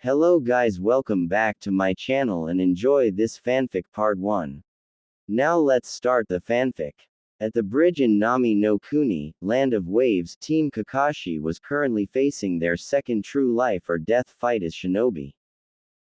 Hello guys, welcome back to my channel and enjoy this fanfic part 1. Now let's start the fanfic. At the bridge in Nami no Kuni, Land of Waves, Team Kakashi was currently facing their second true life or death fight as shinobi.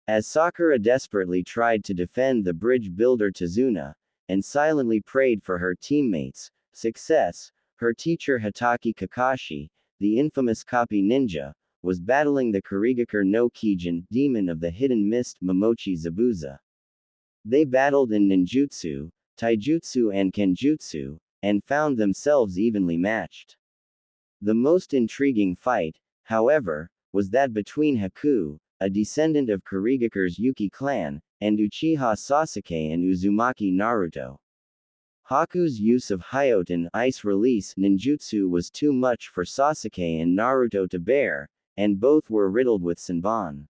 As Sakura desperately tried to defend the bridge builder Tazuna, and silently prayed for her teammates' success, her teacher Hatake Kakashi, the infamous copy ninja, was battling the Kurigakure no Kijin, demon of the hidden mist Momochi Zabuza. They battled in ninjutsu, taijutsu and kenjutsu, and found themselves evenly matched. The most intriguing fight, however, was that between Haku, a descendant of Kurigakure's Yuki clan, and Uchiha Sasuke and Uzumaki Naruto. Haku's use of Hyoten ice release ninjutsu was too much for Sasuke and Naruto to bear, and both were riddled with Senbon.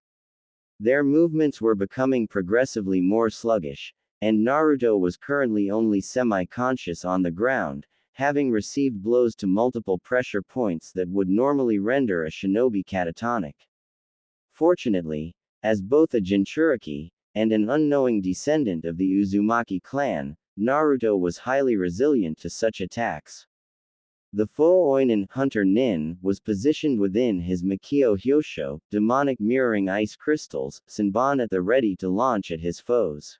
Their movements were becoming progressively more sluggish, and Naruto was currently only semi-conscious on the ground, having received blows to multiple pressure points that would normally render a shinobi catatonic. Fortunately, as both a Jinchuriki, and an unknowing descendant of the Uzumaki clan, Naruto was highly resilient to such attacks. The Fo-Oinen Hunter Nin was positioned within his Mikio Hyosho, demonic mirroring ice crystals, Senbon at the ready to launch at his foes.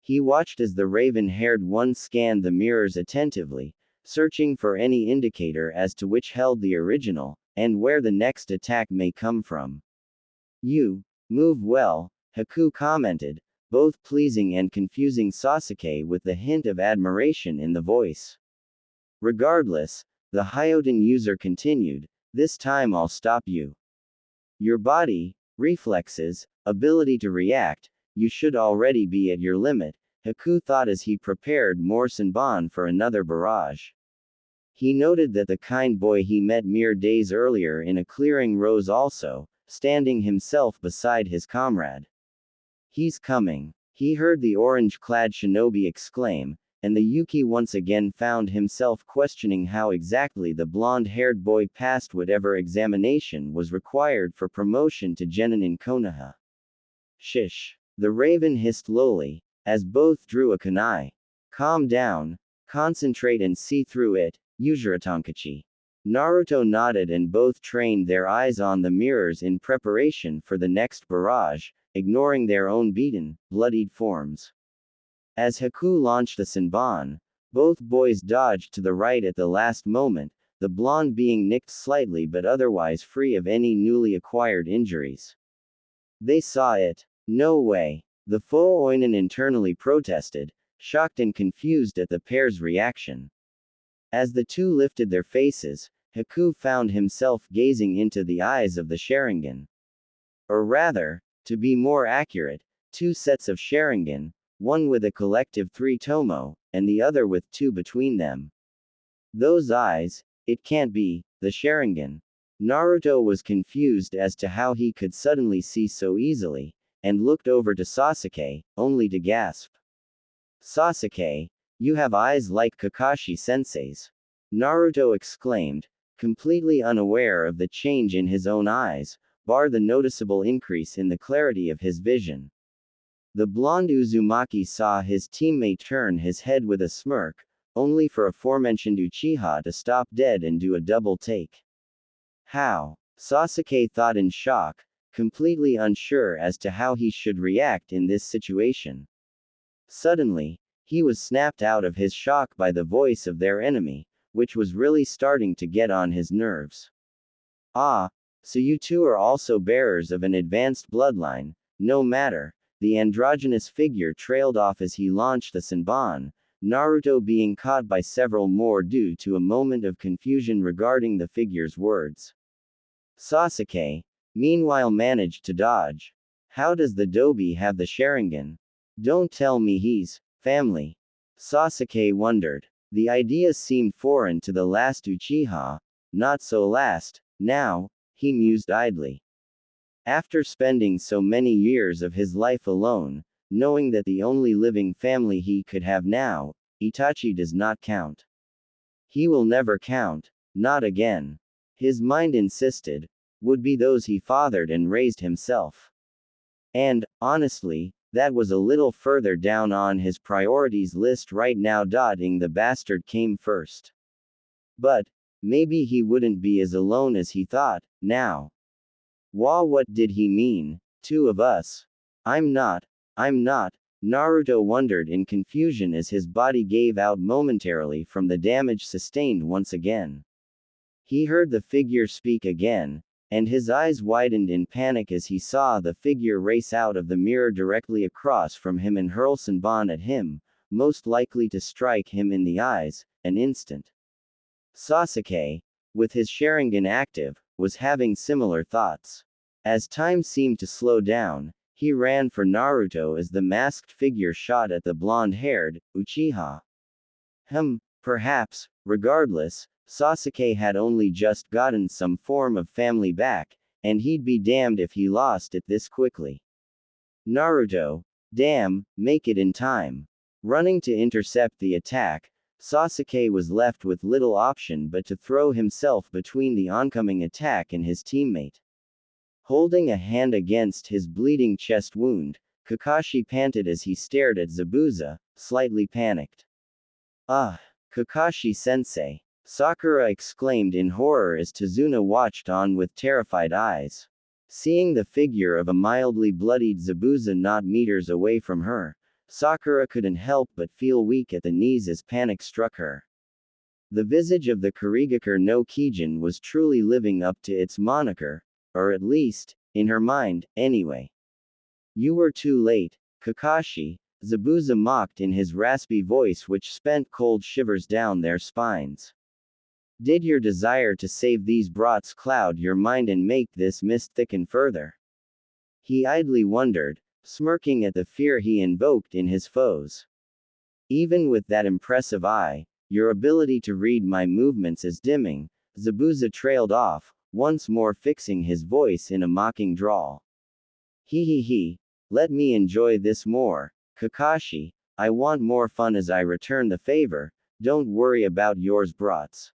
He watched as the raven-haired one scanned the mirrors attentively, searching for any indicator as to which held the original, and where the next attack may come from. "You move well," Haku commented, both pleasing and confusing Sasuke with the hint of admiration in the voice. Regardless, the Hyoten user continued, "This time I'll stop you. Your body, reflexes, ability to react, you should already be at your limit," Haku thought as he prepared more Senbon for another barrage. He noted that the kind boy he met mere days earlier in a clearing rose also, standing himself beside his comrade. "He's coming," he heard the orange-clad shinobi exclaim, and the Yuki once again found himself questioning how exactly the blonde-haired boy passed whatever examination was required for promotion to Genin in Konoha. "Shish," the raven hissed lowly, as both drew a kunai. "Calm down, concentrate and see through it, Uzuratonkachi." Naruto nodded and both trained their eyes on the mirrors in preparation for the next barrage, ignoring their own beaten, bloodied forms. As Haku launched the Senbon, both boys dodged to the right at the last moment, the blonde being nicked slightly but otherwise free of any newly acquired injuries. "They saw it. No way," the Fo-Oinen internally protested, shocked and confused at the pair's reaction. As the two lifted their faces, Haku found himself gazing into the eyes of the Sharingan. Or rather, to be more accurate, two sets of Sharingan, one with a collective 3 tomo, and the other with 2 between them. Those eyes, it can't be, the Sharingan. Naruto was confused as to how he could suddenly see so easily, and looked over to Sasuke, only to gasp. "Sasuke, you have eyes like Kakashi-sensei's," Naruto exclaimed, completely unaware of the change in his own eyes, bar the noticeable increase in the clarity of his vision. The blonde Uzumaki saw his teammate turn his head with a smirk, only for aforementioned Uchiha to stop dead and do a double take. "How?" Sasuke thought in shock, completely unsure as to how he should react in this situation. Suddenly, he was snapped out of his shock by the voice of their enemy, which was really starting to get on his nerves. "Ah, so you two are also bearers of an advanced bloodline, no matter." The androgynous figure trailed off as he launched the Senbon, Naruto being caught by several more due to a moment of confusion regarding the figure's words. Sasuke, meanwhile, managed to dodge. "How does the Dobi have the Sharingan? Don't tell me he's family." Sasuke wondered. The idea seemed foreign to the last Uchiha. Not so last, now, he mused idly. After spending so many years of his life alone, knowing that the only living family he could have now, Itachi, does not count. He will never count, not again. His mind insisted, would be those he fathered and raised himself. And, honestly, that was a little further down on his priorities list right now. Dotting the bastard came first. But, maybe he wouldn't be as alone as he thought, now. What did he mean? Two of us? I'm not. Naruto wondered in confusion as his body gave out momentarily from the damage sustained once again. He heard the figure speak again, and his eyes widened in panic as he saw the figure race out of the mirror directly across from him and hurl Senbon at him, most likely to strike him in the eyes, an instant. Sasuke, with his Sharingan active, was having similar thoughts. As time seemed to slow down, he ran for Naruto as the masked figure shot at the blonde-haired Uchiha. Perhaps, regardless, Sasuke had only just gotten some form of family back, and he'd be damned if he lost it this quickly. Naruto, damn, make it in time. Running to intercept the attack, Sasuke was left with little option but to throw himself between the oncoming attack and his teammate. Holding a hand against his bleeding chest wound, Kakashi panted as he stared at Zabuza, slightly panicked. Ah, Kakashi-sensei, Sakura exclaimed in horror as Tazuna watched on with terrified eyes. Seeing the figure of a mildly bloodied Zabuza not meters away from her, Sakura couldn't help but feel weak at the knees as panic struck her. The visage of the Kurigakure no Kijin was truly living up to its moniker, or at least, in her mind, anyway. You were too late, Kakashi, Zabuza mocked in his raspy voice which sent cold shivers down their spines. Did your desire to save these brats cloud your mind and make this mist thicken further? He idly wondered, smirking at the fear he invoked in his foes. Even with that impressive eye, your ability to read my movements is dimming, Zabuza trailed off, once more fixing his voice in a mocking drawl. Let me enjoy this more, Kakashi, I want more fun as I return the favor, don't worry about yours brats.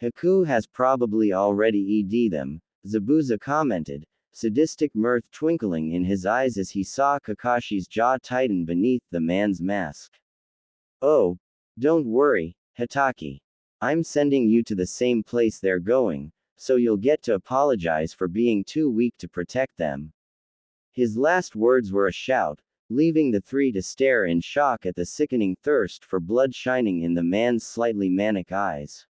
Haku has probably already ED them, Zabuza commented, sadistic mirth twinkling in his eyes as he saw Kakashi's jaw tighten beneath the man's mask. Oh, don't worry, Hatake. I'm sending you to the same place they're going, so you'll get to apologize for being too weak to protect them. His last words were a shout, leaving the three to stare in shock at the sickening thirst for blood shining in the man's slightly manic eyes.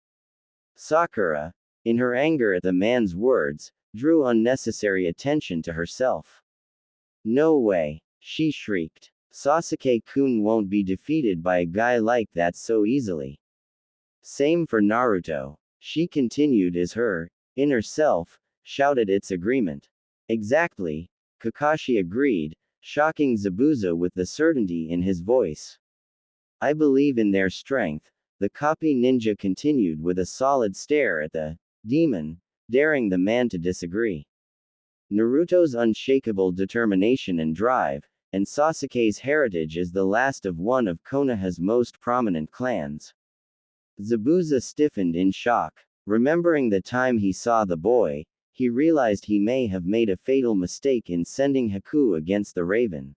Sakura, in her anger at the man's words, drew unnecessary attention to herself. No way, she shrieked. Sasuke-kun won't be defeated by a guy like that so easily. Same for Naruto, she continued as her inner self shouted its agreement. Exactly, Kakashi agreed, shocking Zabuza with the certainty in his voice. I believe in their strength, the copy ninja continued with a solid stare at the demon, daring the man to disagree. Naruto's unshakable determination and drive, and Sasuke's heritage is the last of one of Konoha's most prominent clans. Zabuza stiffened in shock. Remembering the time he saw the boy, he realized he may have made a fatal mistake in sending Haku against the Raven.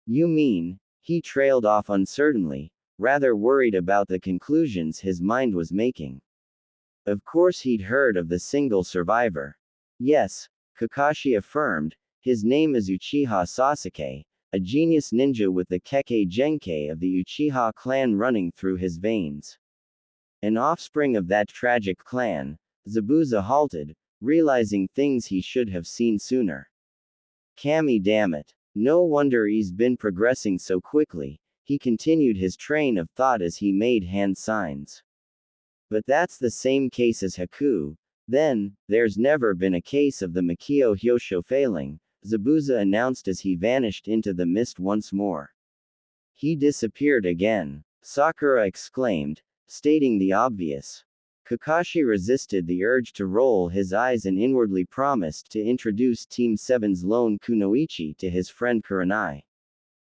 You mean, he trailed off uncertainly, rather worried about the conclusions his mind was making. Of course he'd heard of the single survivor. Yes, Kakashi affirmed, his name is Uchiha Sasuke, a genius ninja with the Kekkei Genkei of the Uchiha clan running through his veins. An offspring of that tragic clan, Zabuza halted, realizing things he should have seen sooner. Kami dammit. No wonder he's been progressing so quickly, he continued his train of thought as he made hand signs. But that's the same case as Haku, then, there's never been a case of the Makio Hyosho failing, Zabuza announced as he vanished into the mist once more. He disappeared again, Sakura exclaimed, stating the obvious. Kakashi resisted the urge to roll his eyes and inwardly promised to introduce Team 7's lone kunoichi to his friend Kurenai.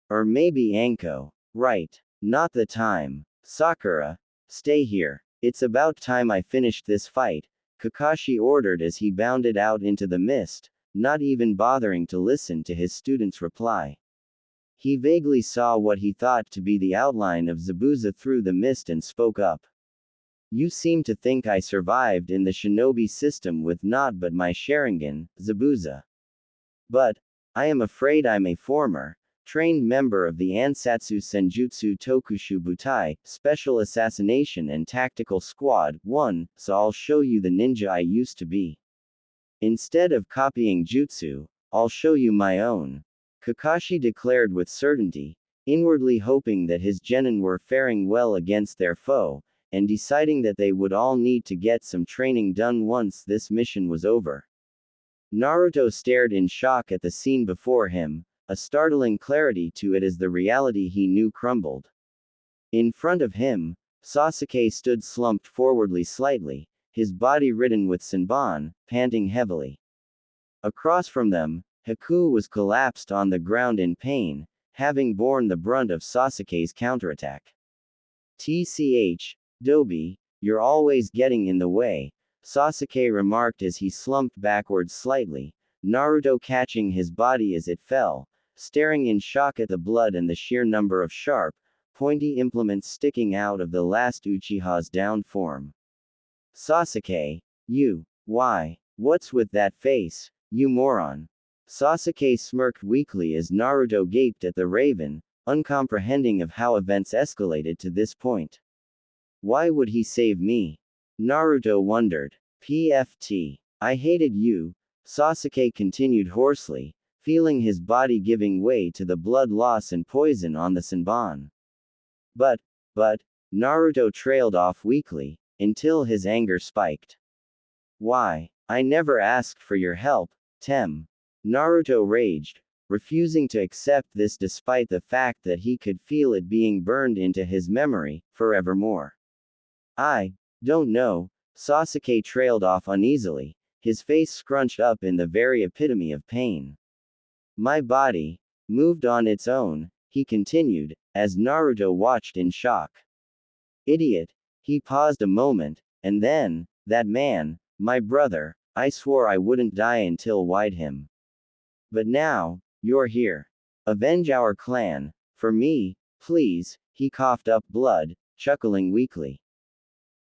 Or maybe Anko. Right. Not the time. Sakura. Stay here. It's about time I finished this fight, Kakashi ordered as he bounded out into the mist, not even bothering to listen to his student's reply. He vaguely saw what he thought to be the outline of Zabuza through the mist and spoke up. You seem to think I survived in the shinobi system with naught but my Sharingan, Zabuza. But, I am afraid I'm a former, trained member of the Ansatsu Senjutsu Tokushu Butai, Special Assassination and Tactical Squad, 1, so I'll show you the ninja I used to be. Instead of copying jutsu, I'll show you my own. Kakashi declared with certainty, inwardly hoping that his genin were faring well against their foe, and deciding that they would all need to get some training done once this mission was over. Naruto stared in shock at the scene before him, a startling clarity to it as the reality he knew crumbled. In front of him, Sasuke stood slumped forwardly slightly, his body ridden with Senbon, panting heavily. Across from them, Haku was collapsed on the ground in pain, having borne the brunt of Sasuke's counterattack. "Tch, Dobi, you're always getting in the way," Sasuke remarked as he slumped backwards slightly, Naruto catching his body as it fell, staring in shock at the blood and the sheer number of sharp, pointy implements sticking out of the last Uchiha's downed form. "Sasuke, what's with that face, you moron?" Sasuke smirked weakly as Naruto gaped at the raven, uncomprehending of how events escalated to this point. Why would he save me? Naruto wondered. "PFT. I hated you," Sasuke continued hoarsely, feeling his body giving way to the blood loss and poison on the Senbon. But, Naruto trailed off weakly, until his anger spiked. "Why? I never asked for your help, Tem." Naruto raged, refusing to accept this despite the fact that he could feel it being burned into his memory, forevermore. "I don't know," Sasuke trailed off uneasily, his face scrunched up in the very epitome of pain. "My body moved on its own," he continued, as Naruto watched in shock. "Idiot." He paused a moment, and then, "That man, my brother, I swore I wouldn't die until wide him. But now, you're here. Avenge our clan, for me, please." He coughed up blood, chuckling weakly.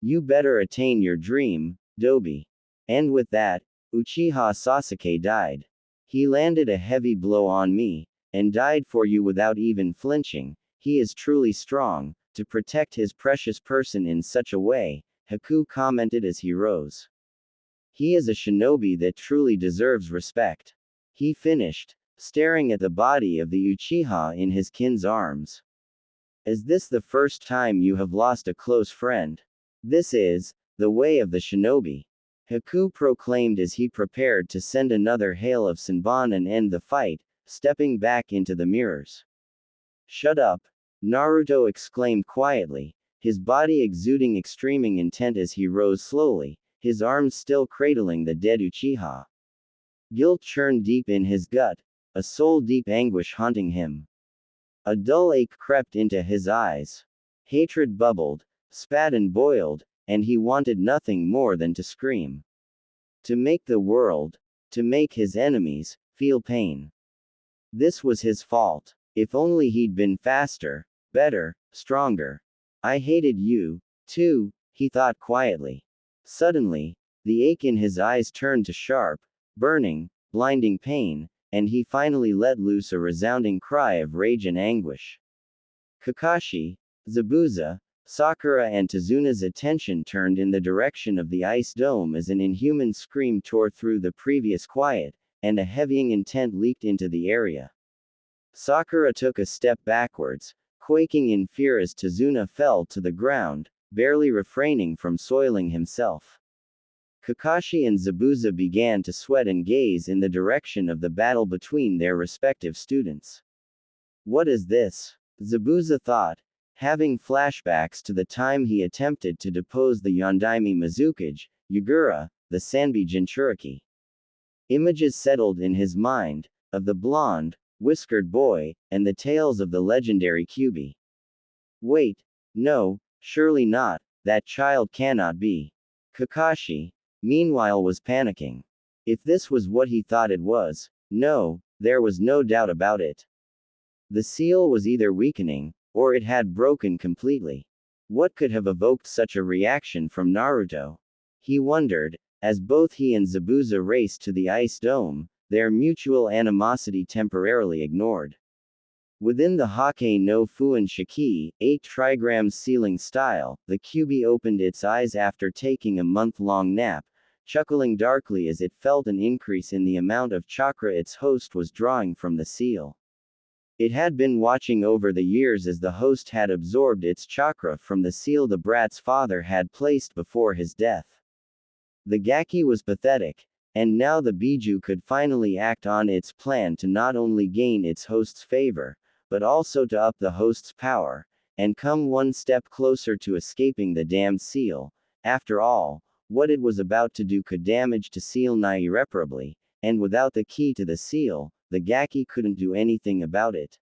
"You better attain your dream, Dobi." And with that, Uchiha Sasuke died. "He landed a heavy blow on me, and died for you without even flinching. He is truly strong, to protect his precious person in such a way," Haku commented as he rose. "He is a shinobi that truly deserves respect." He finished, staring at the body of the Uchiha in his kin's arms. "Is this the first time you have lost a close friend? This is the way of the shinobi," Haku proclaimed as he prepared to send another hail of Senbon and end the fight, stepping back into the mirrors. "Shut up," Naruto exclaimed quietly, his body exuding extreme intent as he rose slowly, his arms still cradling the dead Uchiha. Guilt churned deep in his gut, a soul-deep anguish haunting him. A dull ache crept into his eyes. Hatred bubbled, spat and boiled, and he wanted nothing more than to scream. To make the world, to make his enemies, feel pain. This was his fault. If only he'd been faster, better, stronger. "I hated you, too," he thought quietly. Suddenly, the ache in his eyes turned to sharp, burning, blinding pain, and he finally let loose a resounding cry of rage and anguish. Kakashi, Zabuza, Sakura and Tazuna's attention turned in the direction of the ice dome as an inhuman scream tore through the previous quiet, and a heavying intent leaked into the area. Sakura took a step backwards, quaking in fear as Tazuna fell to the ground, barely refraining from soiling himself. Kakashi and Zabuza began to sweat and gaze in the direction of the battle between their respective students. "What is this?" Zabuza thought, having flashbacks to the time he attempted to depose the Yondaime Mizukage, Yagura, the Sanbi Jinchuriki. Images settled in his mind, of the blonde, whiskered boy, and the tales of the legendary Kyubi. "Wait, no, surely not, that child cannot be." Kakashi, meanwhile was panicking. If this was what he thought it was, no, there was no doubt about it. The seal was either weakening, or it had broken completely. What could have evoked such a reaction from Naruto? He wondered, as both he and Zabuza raced to the ice dome, their mutual animosity temporarily ignored. Within the Hake no Fuin Shiki, 8 trigrams sealing style, the Kyuubi opened its eyes after taking a month-long nap, chuckling darkly as it felt an increase in the amount of chakra its host was drawing from the seal. It had been watching over the years as the host had absorbed its chakra from the seal the brat's father had placed before his death. The Gaki was pathetic, and now the Biju could finally act on its plan to not only gain its host's favor, but also to up the host's power, and come one step closer to escaping the damned seal. After all, what it was about to do could damage to seal Nai irreparably, and without the key to the seal, the Gaki couldn't do anything about it.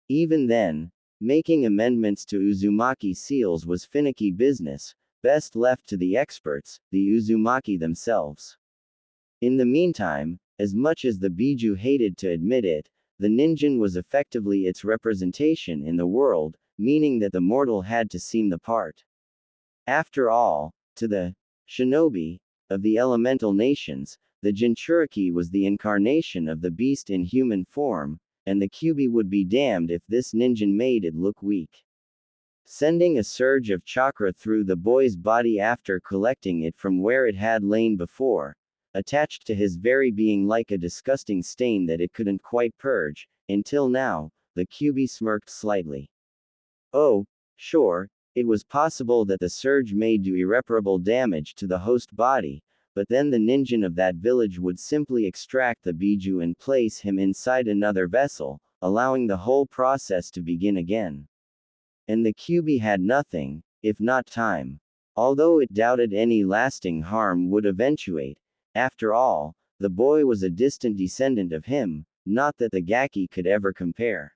Even then, making amendments to Uzumaki seals was finicky business, best left to the experts, the Uzumaki themselves. In the meantime, as much as the Biju hated to admit it, the ninjin was effectively its representation in the world, meaning that the mortal had to seem the part. After all, to the shinobi of the elemental nations, the Jinchuriki was the incarnation of the beast in human form, and the Kyuubi would be damned if this ninjin made it look weak. Sending a surge of chakra through the boy's body after collecting it from where it had lain before, attached to his very being like a disgusting stain that it couldn't quite purge, until now, the Kyuubi smirked slightly. Oh, sure, it was possible that the surge may do irreparable damage to the host body, but then the ninjin of that village would simply extract the Biju and place him inside another vessel, allowing the whole process to begin again. And the Kyuubi had nothing, if not time. Although it doubted any lasting harm would eventuate, after all, the boy was a distant descendant of him, not that the Gaki could ever compare.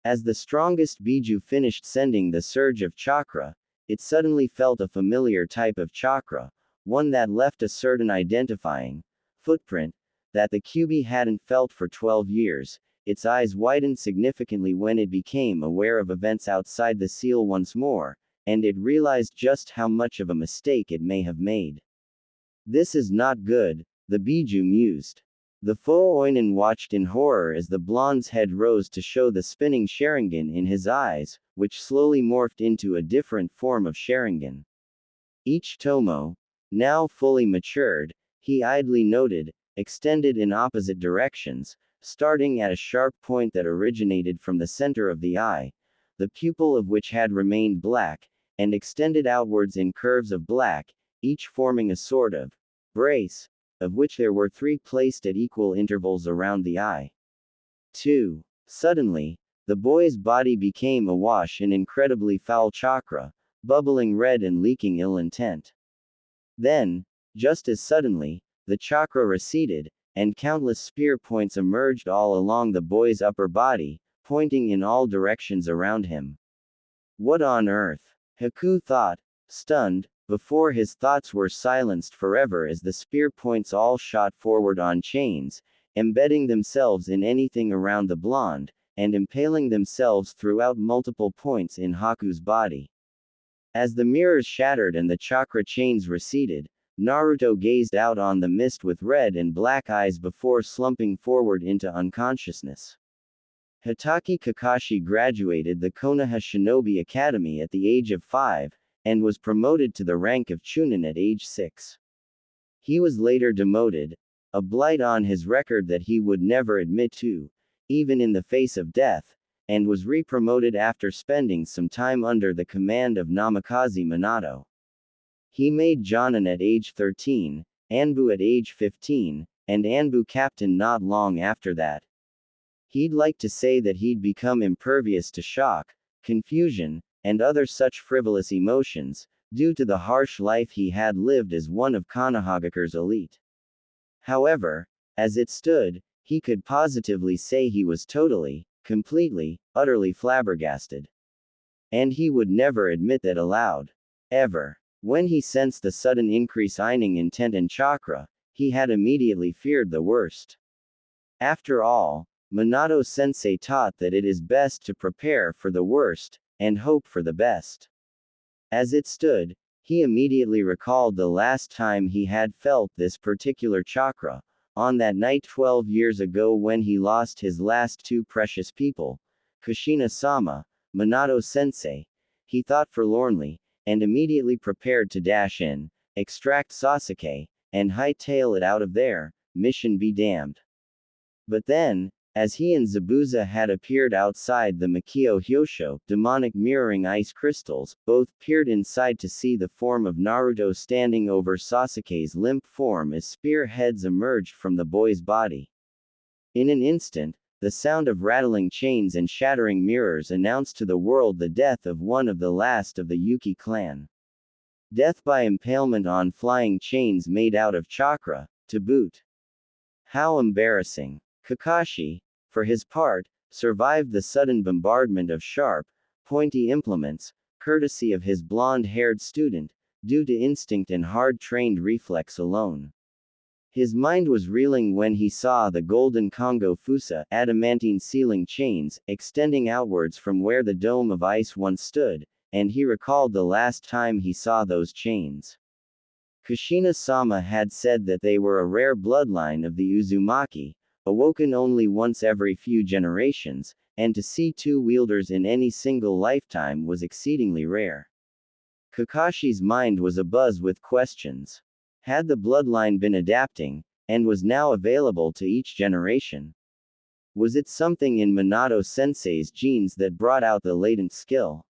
As the strongest Biju finished sending the surge of chakra, it suddenly felt a familiar type of chakra, one that left a certain identifying footprint that the Kyuubi hadn't felt for 12 years. Its eyes widened significantly when it became aware of events outside the seal once more, and it realized just how much of a mistake it may have made. This is not good, the Biju mused. The Fo Oinen watched in horror as the blonde's head rose to show the spinning Sharingan in his eyes, which slowly morphed into a different form of Sharingan. Each tomo, now fully matured, he idly noted, extended in opposite directions, starting at a sharp point that originated from the center of the eye, the pupil of which had remained black, and extended outwards in curves of black, each forming a sort of brace, of which there were 3 placed at equal intervals around the eye. 2. Suddenly, the boy's body became awash in incredibly foul chakra, bubbling red and leaking ill intent. Then, just as suddenly, the chakra receded, and countless spear points emerged all along the boy's upper body, pointing in all directions around him. What on earth? Haku thought, stunned, before his thoughts were silenced forever as the spear points all shot forward on chains, embedding themselves in anything around the blonde, and impaling themselves throughout multiple points in Haku's body. As the mirrors shattered and the chakra chains receded, Naruto gazed out on the mist with red and black eyes before slumping forward into unconsciousness. Hitaki Kakashi graduated the Konoha Shinobi Academy at the age of 5, and was promoted to the rank of Chunin at age 6. He was later demoted, a blight on his record that he would never admit to, even in the face of death, and was re-promoted after spending some time under the command of Namikaze Minato. He made Jonin at age 13, Anbu at age 15, and Anbu captain not long after that. He'd like to say that he'd become impervious to shock, confusion, and other such frivolous emotions, due to the harsh life he had lived as one of Konohagakure's elite. However, as it stood, he could positively say he was totally, completely, utterly flabbergasted. And he would never admit that aloud. Ever. When he sensed the sudden increase in intent and chakra, he had immediately feared the worst. After all, Minato sensei taught that it is best to prepare for the worst, and hope for the best. As it stood, he immediately recalled the last time he had felt this particular chakra, on that night 12 years ago when he lost his last two precious people, Kushina-sama, Minato-sensei. He thought forlornly, and immediately prepared to dash in, extract Sasuke, and hightail it out of there, mission be damned. But then, as he and Zabuza had appeared outside the Makio Hyosho, demonic mirroring ice crystals, both peered inside to see the form of Naruto standing over Sasuke's limp form as spearheads emerged from the boy's body. In an instant, the sound of rattling chains and shattering mirrors announced to the world the death of one of the last of the Yuki clan. Death by impalement on flying chains made out of chakra, to boot. How embarrassing. Kakashi, for his part, survived the sudden bombardment of sharp, pointy implements, courtesy of his blonde-haired student, due to instinct and hard-trained reflex alone. His mind was reeling when he saw the golden Kongo Fusa, adamantine ceiling chains, extending outwards from where the dome of ice once stood, and he recalled the last time he saw those chains. Kushina-sama had said that they were a rare bloodline of the Uzumaki, awoken only once every few generations, and to see two wielders in any single lifetime was exceedingly rare. Kakashi's mind was abuzz with questions. Had the bloodline been adapting, and was now available to each generation? Was it something in Minato-sensei's genes that brought out the latent skill?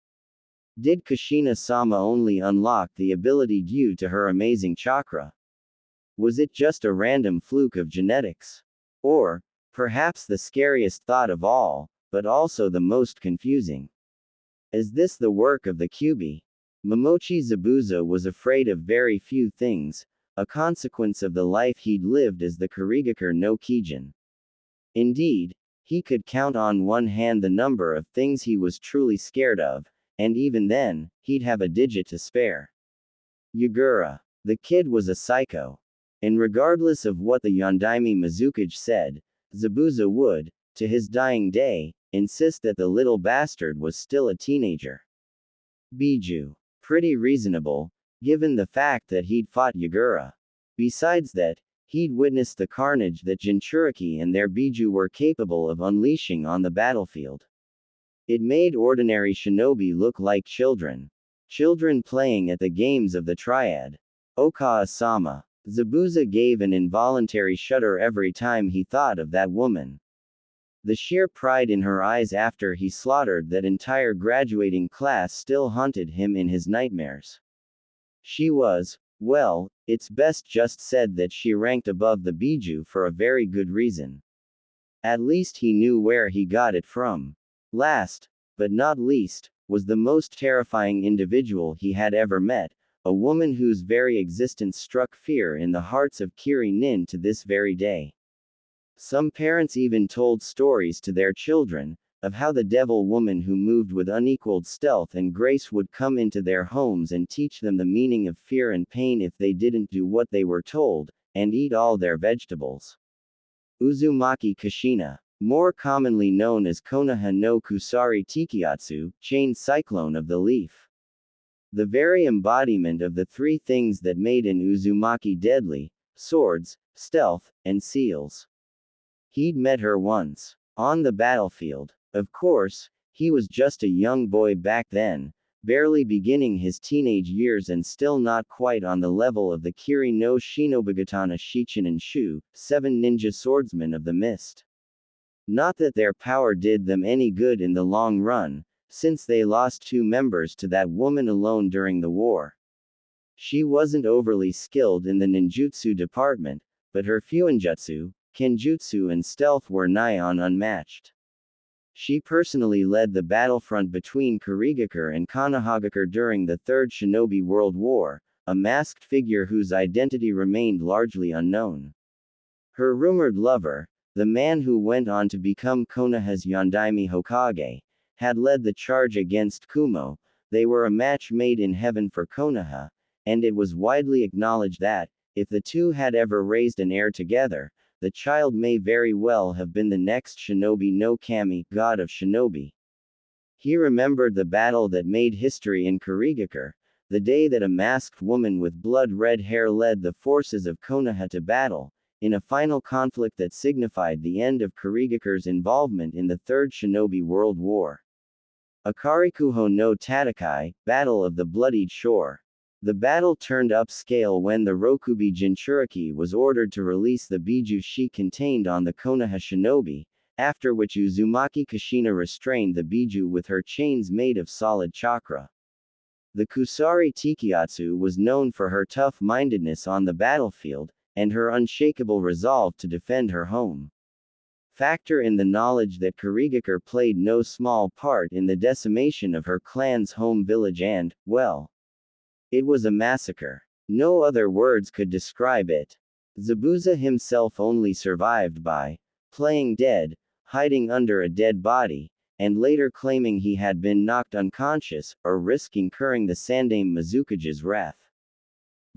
Did Kushina-sama only unlock the ability due to her amazing chakra? Was it just a random fluke of genetics? Or, perhaps the scariest thought of all, but also the most confusing. Is this the work of the Kyuubi? Momochi Zabuza was afraid of very few things, a consequence of the life he'd lived as the Kurigakure no Kijin. Indeed, he could count on one hand the number of things he was truly scared of, and even then, he'd have a digit to spare. Yagura. The kid was a psycho. And regardless of what the Yondaime Mizukage said, Zabuza would, to his dying day, insist that the little bastard was still a teenager. Biju. Pretty reasonable, given the fact that he'd fought Yagura. Besides that, he'd witnessed the carnage that Jinchuriki and their Biju were capable of unleashing on the battlefield. It made ordinary shinobi look like children. Children playing at the games of the Triad. Okawa-sama. Zabuza gave an involuntary shudder every time he thought of that woman. The sheer pride in her eyes after he slaughtered that entire graduating class still haunted him in his nightmares. She was, well, it's best just said that she ranked above the Biju for a very good reason. At least he knew where he got it from. Last, but not least, was the most terrifying individual he had ever met, a woman whose very existence struck fear in the hearts of Kiri-nin to this very day. Some parents even told stories to their children, of how the devil woman who moved with unequaled stealth and grace would come into their homes and teach them the meaning of fear and pain if they didn't do what they were told, and eat all their vegetables. Uzumaki Kushina, more commonly known as Konoha no Kusari Tikiatsu, chain cyclone of the leaf. The very embodiment of the three things that made an Uzumaki deadly: swords, stealth, and seals. He'd met her once. On the battlefield. Of course, he was just a young boy back then, barely beginning his teenage years and still not quite on the level of the Kiri no Shinobigatana Shichinen Shu, 7 ninja swordsmen of the mist. Not that their power did them any good in the long run, since they lost 2 members to that woman alone during the war. She wasn't overly skilled in the ninjutsu department, but her fuinjutsu, kenjutsu and stealth were nigh on unmatched. She personally led the battlefront between Kurigakure and Konohagakure during the Third Shinobi World War, a masked figure whose identity remained largely unknown. Her rumored lover, the man who went on to become Konoha's Yondaime Hokage, had led the charge against Kumo. They were a match made in heaven for Konoha, and it was widely acknowledged that, if the two had ever raised an heir together, the child may very well have been the next Shinobi no Kami, god of shinobi. He remembered the battle that made history in Kurigakure, the day that a masked woman with blood-red hair led the forces of Konoha to battle, in a final conflict that signified the end of Kurigakure's involvement in the Third Shinobi World War. Akarikuho no Tatakai, Battle of the Bloodied Shore. The battle turned upscale when the Rokubi Jinchuriki was ordered to release the Biju she contained on the Konoha shinobi, after which Uzumaki Kushina restrained the Biju with her chains made of solid chakra. The Kusari Tikiatsu was known for her tough-mindedness on the battlefield, and her unshakable resolve to defend her home. Factor in the knowledge that Kurigakure played no small part in the decimation of her clan's home village and, well, it was a massacre. No other words could describe it. Zabuza himself only survived by playing dead, hiding under a dead body, and later claiming he had been knocked unconscious, or risk incurring the Sandaime Mizukage's wrath.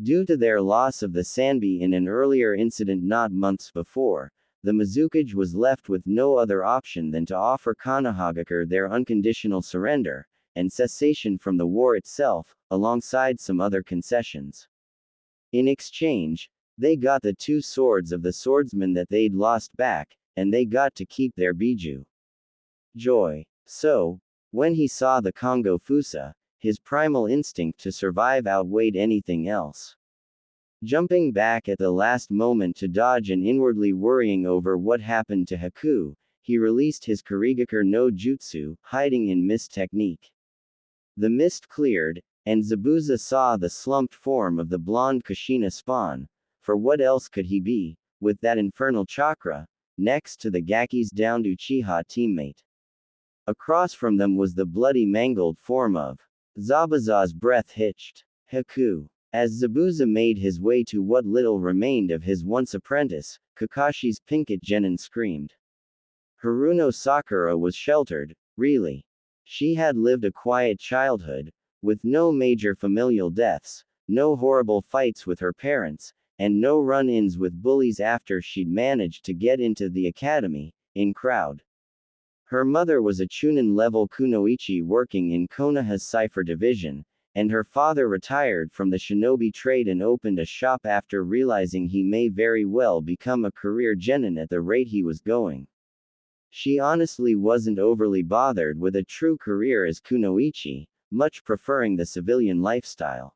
Due to their loss of the Sanbi in an earlier incident not months before, the Mizukage was left with no other option than to offer Konohagakure their unconditional surrender, and cessation from the war itself, alongside some other concessions. In exchange, they got the 2 swords of the swordsman that they'd lost back, and they got to keep their Biju. Joy. So, when he saw the Kongo Fusa, his primal instinct to survive outweighed anything else. Jumping back at the last moment to dodge and inwardly worrying over what happened to Haku, he released his Kurigakure no Jutsu, hiding in mist technique. The mist cleared, and Zabuza saw the slumped form of the blonde Kushina spawn, for what else could he be, with that infernal chakra, next to the Gaki's downed Uchiha teammate. Across from them was the bloody mangled form of Zabuza's breath hitched Haku. As Zabuza made his way to what little remained of his once apprentice, Kakashi's Pinkett Genin screamed. Haruno Sakura was sheltered, really. She had lived a quiet childhood, with no major familial deaths, no horrible fights with her parents, and no run-ins with bullies after she'd managed to get into the academy, in crowd. Her mother was a Chunin-level kunoichi working in Konoha's Cipher Division, and her father retired from the shinobi trade and opened a shop after realizing he may very well become a career genin at the rate he was going. She honestly wasn't overly bothered with a true career as kunoichi, much preferring the civilian lifestyle.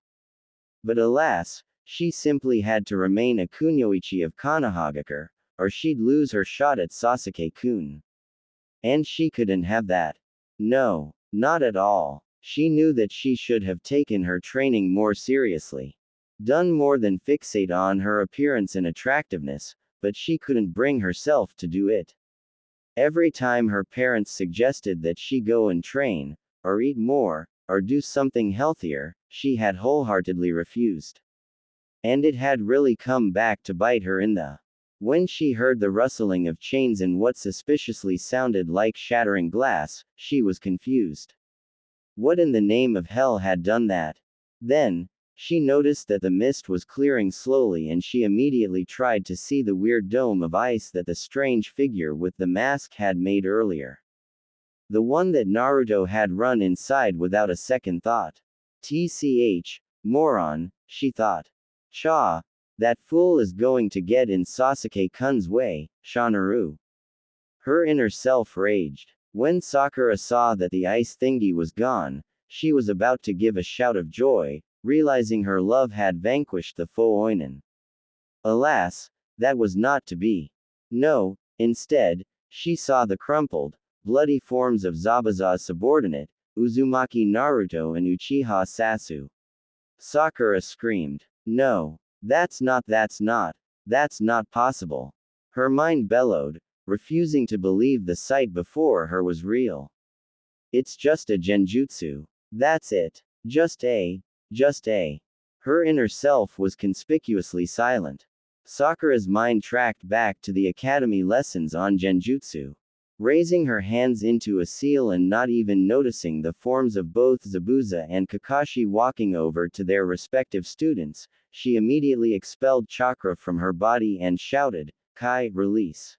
But alas, she simply had to remain a kunoichi of Konohagakure, or she'd lose her shot at Sasuke-kun. And she couldn't have that. No, not at all. She knew that she should have taken her training more seriously. Done more than fixate on her appearance and attractiveness, but she couldn't bring herself to do it. Every time her parents suggested that she go and train, or eat more, or do something healthier, she had wholeheartedly refused. And it had really come back to bite her in the. When she heard the rustling of chains and what suspiciously sounded like shattering glass, she was confused. What in the name of hell had done that? Then, she noticed that the mist was clearing slowly and she immediately tried to see the weird dome of ice that the strange figure with the mask had made earlier. The one that Naruto had run inside without a second thought. TCH, moron, she thought. Cha, that fool is going to get in Sasuke-kun's way, Shanaru. Her inner self raged. When Sakura saw that the ice thingy was gone, she was about to give a shout of joy, realizing her love had vanquished the foe Oinen. Alas, that was not to be. No, instead, she saw the crumpled, bloody forms of Zabuza's subordinate, Uzumaki Naruto and Uchiha Sasu. Sakura screamed. No, that's not possible. Her mind bellowed, refusing to believe the sight before her was real. It's just a genjutsu. That's it. Just a. Her inner self was conspicuously silent. Sakura's mind tracked back to the academy lessons on genjutsu. Raising her hands into a seal and not even noticing the forms of both Zabuza and Kakashi walking over to their respective students, she immediately expelled chakra from her body and shouted, "Kai, release!"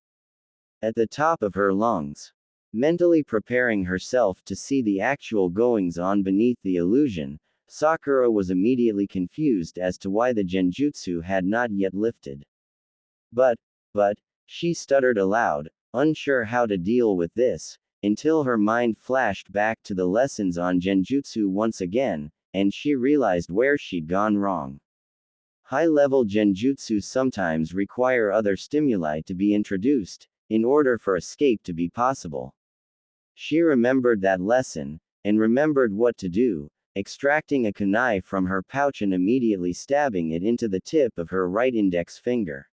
at the top of her lungs. Mentally preparing herself to see the actual goings-on beneath the illusion, Sakura was immediately confused as to why the genjutsu had not yet lifted. But, she stuttered aloud, unsure how to deal with this, until her mind flashed back to the lessons on genjutsu once again, and she realized where she'd gone wrong. High-level genjutsu sometimes require other stimuli to be introduced, in order for escape to be possible. She remembered that lesson, and remembered what to do, extracting a kunai from her pouch and immediately stabbing it into the tip of her right index finger.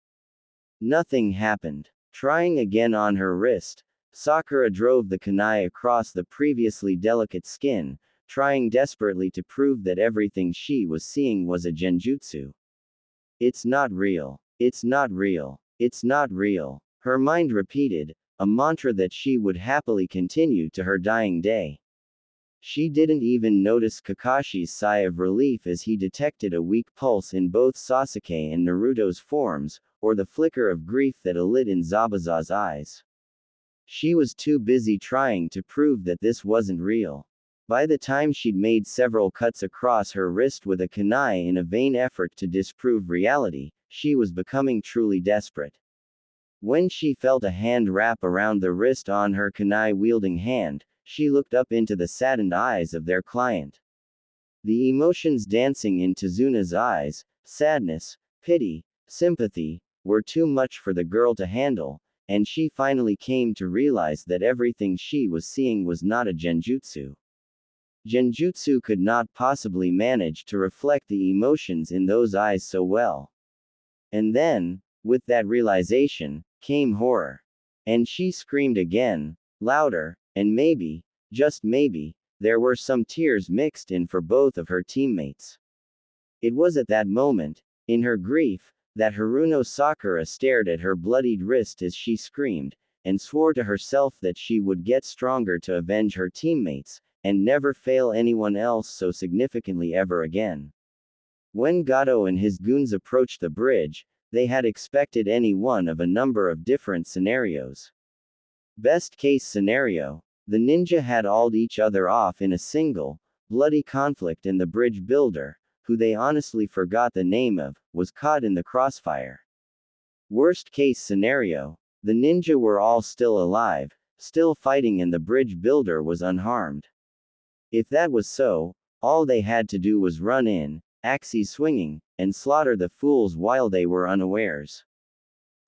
Nothing happened. Trying again on her wrist, Sakura drove the kunai across the previously delicate skin, trying desperately to prove that everything she was seeing was a genjutsu. It's not real. It's not real. It's not real. Her mind repeated, a mantra that she would happily continue to her dying day. She didn't even notice Kakashi's sigh of relief as he detected a weak pulse in both Sasuke and Naruto's forms, or the flicker of grief that alit in Zabuza's eyes. She was too busy trying to prove that this wasn't real. By the time she'd made several cuts across her wrist with a kunai in a vain effort to disprove reality, she was becoming truly desperate. When she felt a hand wrap around the wrist on her kunai-wielding hand, she looked up into the saddened eyes of their client. The emotions dancing in Tezuna's eyes, sadness, pity, sympathy, were too much for the girl to handle, and she finally came to realize that everything she was seeing was not a genjutsu. Genjutsu could not possibly manage to reflect the emotions in those eyes so well. And then, with that realization, came horror. And she screamed again, louder, and maybe, just maybe, there were some tears mixed in for both of her teammates. It was at that moment, in her grief, that Haruno Sakura stared at her bloodied wrist as she screamed, and swore to herself that she would get stronger to avenge her teammates, and never fail anyone else so significantly ever again. When Gato and his goons approached the bridge, they had expected any one of a number of different scenarios. Best case scenario, the ninja had hauled each other off in a single, bloody conflict and the bridge builder, who they honestly forgot the name of, was caught in the crossfire. Worst case scenario, the ninja were all still alive, still fighting and the bridge builder was unharmed. If that was so, all they had to do was run in, axes swinging, and slaughter the fools while they were unawares.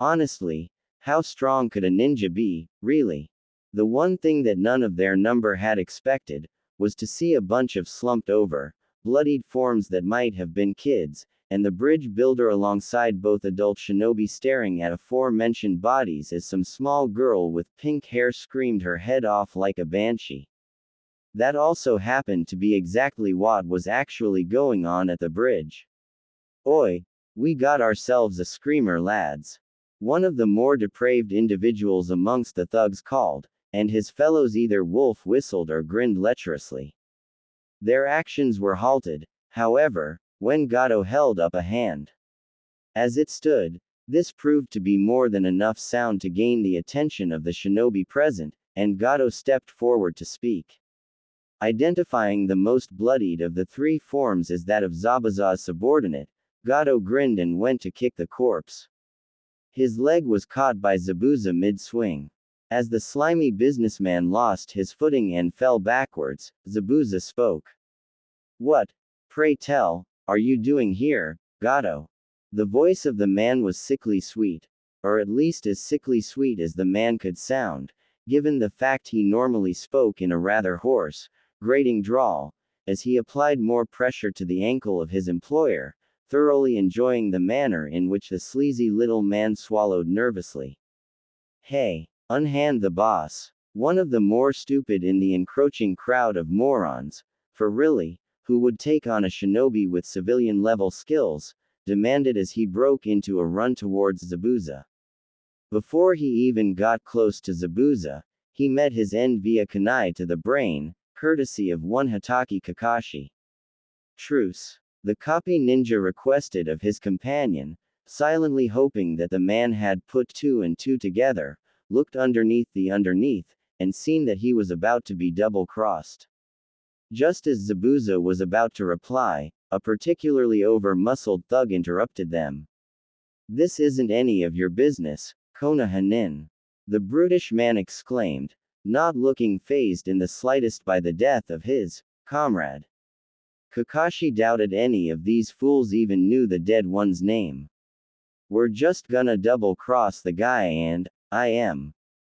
Honestly, how strong could a ninja be, really? The one thing that none of their number had expected, was to see a bunch of slumped over, bloodied forms that might have been kids, and the bridge builder alongside both adult shinobi staring at aforementioned bodies as some small girl with pink hair screamed her head off like a banshee. That also happened to be exactly what was actually going on at the bridge. Oi, we got ourselves a screamer, lads. One of the more depraved individuals amongst the thugs called, and his fellows either wolf whistled or grinned lecherously. Their actions were halted, however, when Gato held up a hand. As it stood, this proved to be more than enough sound to gain the attention of the shinobi present, and Gato stepped forward to speak. Identifying the most bloodied of the three forms as that of Zabuza's subordinate, Gato grinned and went to kick the corpse. His leg was caught by Zabuza mid-swing. As the slimy businessman lost his footing and fell backwards, Zabuza spoke. "What, pray tell, are you doing here, Gato?" The voice of the man was sickly sweet, or at least as sickly sweet as the man could sound, given the fact he normally spoke in a rather hoarse, grating drawl, as he applied more pressure to the ankle of his employer, thoroughly enjoying the manner in which the sleazy little man swallowed nervously. "Hey, unhand the boss." One of the more stupid in the encroaching crowd of morons, for really, who would take on a shinobi with civilian-level skills, demanded as he broke into a run towards Zabuza. Before he even got close to Zabuza, he met his end via kunai to the brain, courtesy of one Hatake Kakashi. Truce. The copy ninja requested of his companion, silently hoping that the man had put two and two together, looked underneath, and seen that he was about to be double-crossed. Just as Zabuza was about to reply, a particularly over-muscled thug interrupted them. "This isn't any of your business, Konoha-nin," the brutish man exclaimed, not looking fazed in the slightest by the death of his comrade. Kakashi doubted any of these fools even knew the dead one's name. "We're just gonna double-cross the guy and,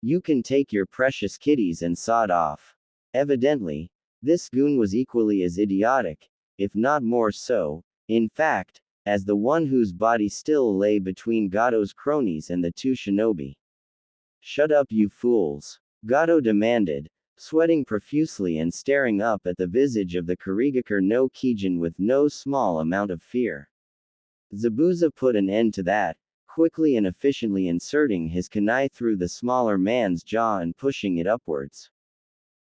you can take your precious kitties and sod off." Evidently, this goon was equally as idiotic, if not more so, in fact, as the one whose body still lay between Gato's cronies and the two shinobi. "Shut up, you fools," Gato demanded, sweating profusely and staring up at the visage of the Kurigakure no Kijin with no small amount of fear. Zabuza put an end to that, quickly and efficiently inserting his kunai through the smaller man's jaw and pushing it upwards.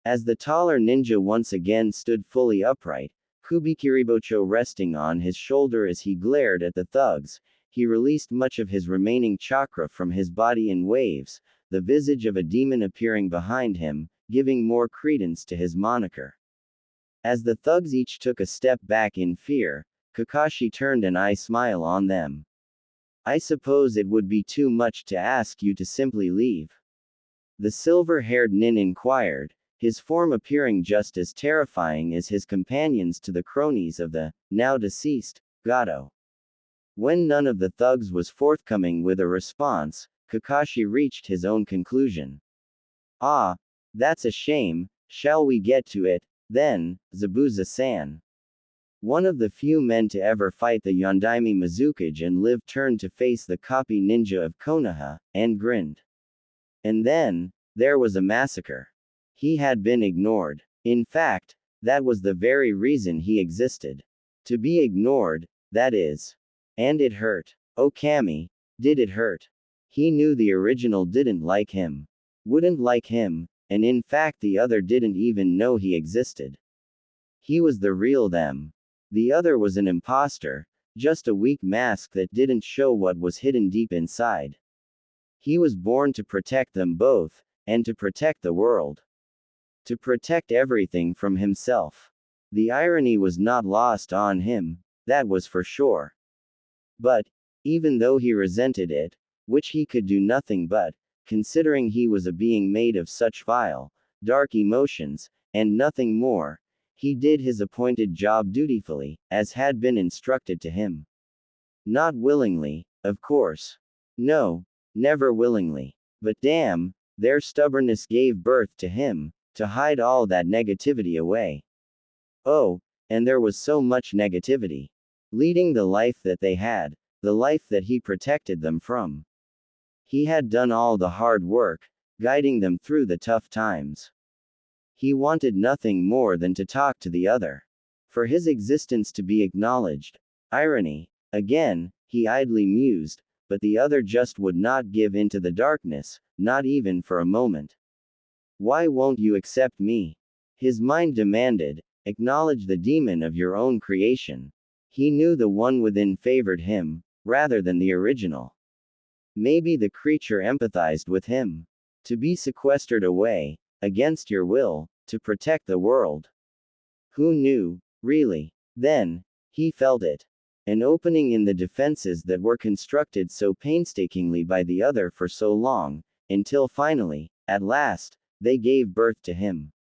As the taller ninja once again stood fully upright, Kubikiribocho resting on his shoulder as he glared at the thugs, he released much of his remaining chakra from his body in waves, the visage of a demon appearing behind him, giving more credence to his moniker. As the thugs each took a step back in fear, Kakashi turned an eye smile on them. "I suppose it would be too much to ask you to simply leave?" the silver-haired nin inquired, his form appearing just as terrifying as his companions to the cronies of the, now deceased, Gato. When none of the thugs was forthcoming with a response, Kakashi reached his own conclusion. "Ah, that's a shame, shall we get to it, then, Zabuza-san?" One of the few men to ever fight the Yondaime Mizukage and live turned to face the copy ninja of Konoha, and grinned. And then, there was a massacre. He had been ignored. In fact, that was the very reason he existed. To be ignored, that is. And it hurt. Oh Kami, did it hurt. He knew the original didn't like him. Wouldn't like him, and in fact the other didn't even know he existed. He was the real them. The other was an imposter, just a weak mask that didn't show what was hidden deep inside. He was born to protect them both, and to protect the world. To protect everything from himself. The irony was not lost on him, that was for sure. But, even though he resented it, which he could do nothing but, considering he was a being made of such vile, dark emotions, and nothing more, he did his appointed job dutifully, as had been instructed to him. Not willingly, of course. No, never willingly. But damn, their stubbornness gave birth to him, to hide all that negativity away. Oh, and there was so much negativity. Leading the life that they had, the life that he protected them from. He had done all the hard work, guiding them through the tough times. He wanted nothing more than to talk to the other. For his existence to be acknowledged. Irony. Again, he idly mused, but the other just would not give in to the darkness, not even for a moment. "Why won't you accept me?" his mind demanded. "Acknowledge the demon of your own creation." He knew the one within favored him, rather than the original. Maybe the creature empathized with him. To be sequestered away, against your will, to protect the world. Who knew, really? Then, he felt it. An opening in the defenses that were constructed so painstakingly by the other for so long, until finally, at last, they gave birth to him.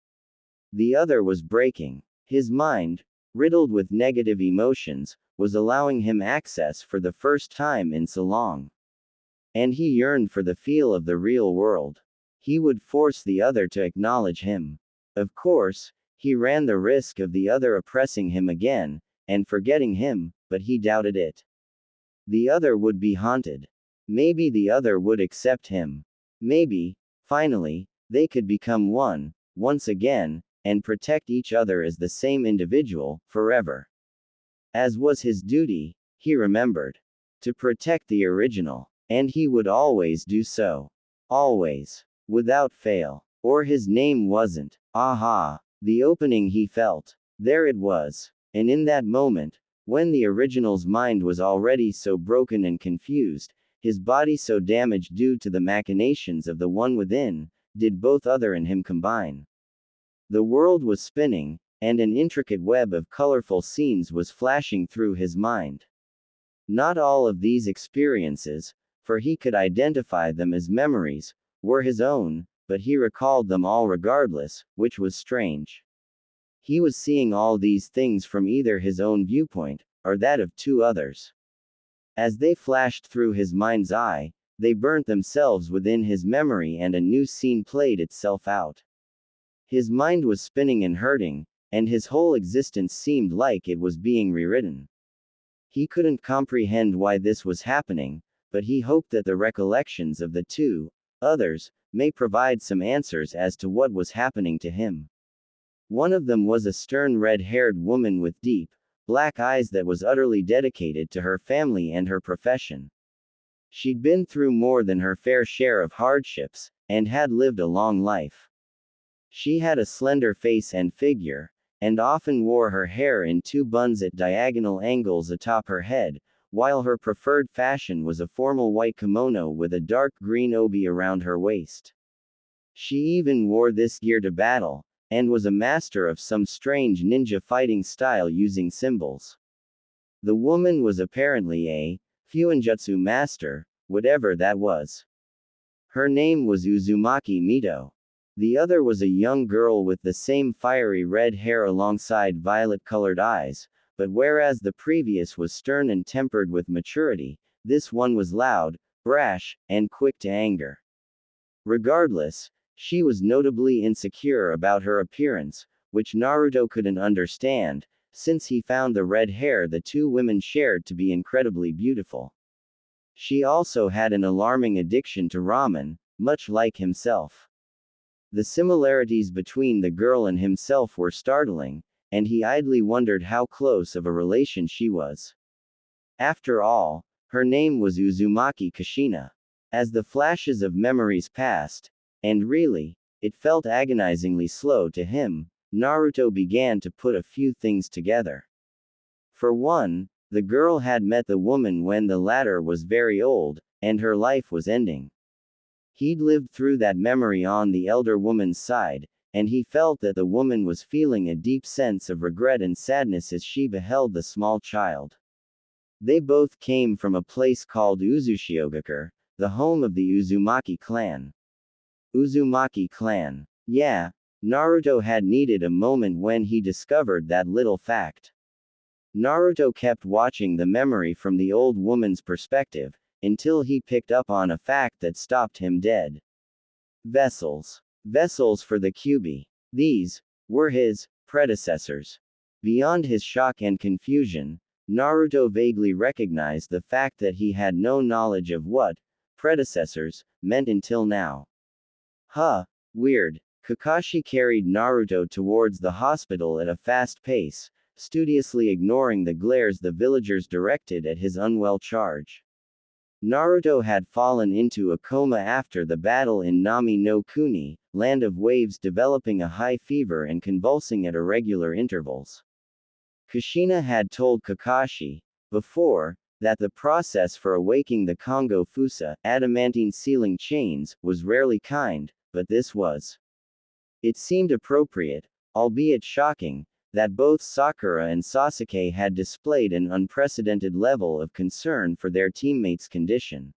The other was breaking. His mind, riddled with negative emotions, was allowing him access for the first time in so long. And he yearned for the feel of the real world. He would force the other to acknowledge him. Of course, he ran the risk of the other oppressing him again, and forgetting him, but he doubted it. The other would be haunted. Maybe the other would accept him. Maybe, finally, they could become one, once again, and protect each other as the same individual, forever. As was his duty, he remembered. To protect the original. And he would always do so. Always. Without fail. Or his name wasn't. Aha! The opening he felt. There it was. And in that moment, when the original's mind was already so broken and confused, his body so damaged due to the machinations of the one within, did both other and him combine. The world was spinning, and an intricate web of colorful scenes was flashing through his mind. Not all of these experiences, for he could identify them as memories, were his own, but he recalled them all regardless, which was strange. He was seeing all these things from either his own viewpoint, or that of two others. As they flashed through his mind's eye, they burnt themselves within his memory and a new scene played itself out. His mind was spinning and hurting, and his whole existence seemed like it was being rewritten. He couldn't comprehend why this was happening, but he hoped that the recollections of the two others may provide some answers as to what was happening to him. One of them was a stern red-haired woman with deep, black eyes that was utterly dedicated to her family and her profession. She'd been through more than her fair share of hardships, and had lived a long life. She had a slender face and figure, and often wore her hair in two buns at diagonal angles atop her head, while her preferred fashion was a formal white kimono with a dark green obi around her waist. She even wore this gear to battle, and was a master of some strange ninja fighting style using symbols. The woman was apparently a fuinjutsu master, whatever that was. Her name was Uzumaki Mito. The other was a young girl with the same fiery red hair alongside violet-colored eyes, but whereas the previous was stern and tempered with maturity, this one was loud, brash, and quick to anger. Regardless, she was notably insecure about her appearance, which Naruto couldn't understand, since he found the red hair the two women shared to be incredibly beautiful. She also had an alarming addiction to ramen, much like himself. The similarities between the girl and himself were startling, and he idly wondered how close of a relation she was. After all, her name was Uzumaki Kushina. As the flashes of memories passed, and really, it felt agonizingly slow to him, Naruto began to put a few things together. For one, the girl had met the woman when the latter was very old, and her life was ending. He'd lived through that memory on the elder woman's side, and he felt that the woman was feeling a deep sense of regret and sadness as she beheld the small child. They both came from a place called Uzushiogakure, the home of the Uzumaki clan. Uzumaki clan. Yeah, Naruto had needed a moment when he discovered that little fact. Naruto kept watching the memory from the old woman's perspective, until he picked up on a fact that stopped him dead. Vessels. Vessels for the Kyuubi. These were his predecessors. Beyond his shock and confusion, Naruto vaguely recognized the fact that he had no knowledge of what predecessors meant until now. Weird. Kakashi carried Naruto towards the hospital at a fast pace, studiously ignoring the glares the villagers directed at his unwell charge. Naruto had fallen into a coma after the battle in Nami no Kuni, land of waves, developing a high fever and convulsing at irregular intervals. Kushina had told Kakashi, before, that the process for awaking the Kongo Fusa, adamantine sealing chains, was rarely kind, but this was. It seemed appropriate, albeit shocking, that both Sakura and Sasuke had displayed an unprecedented level of concern for their teammates' condition.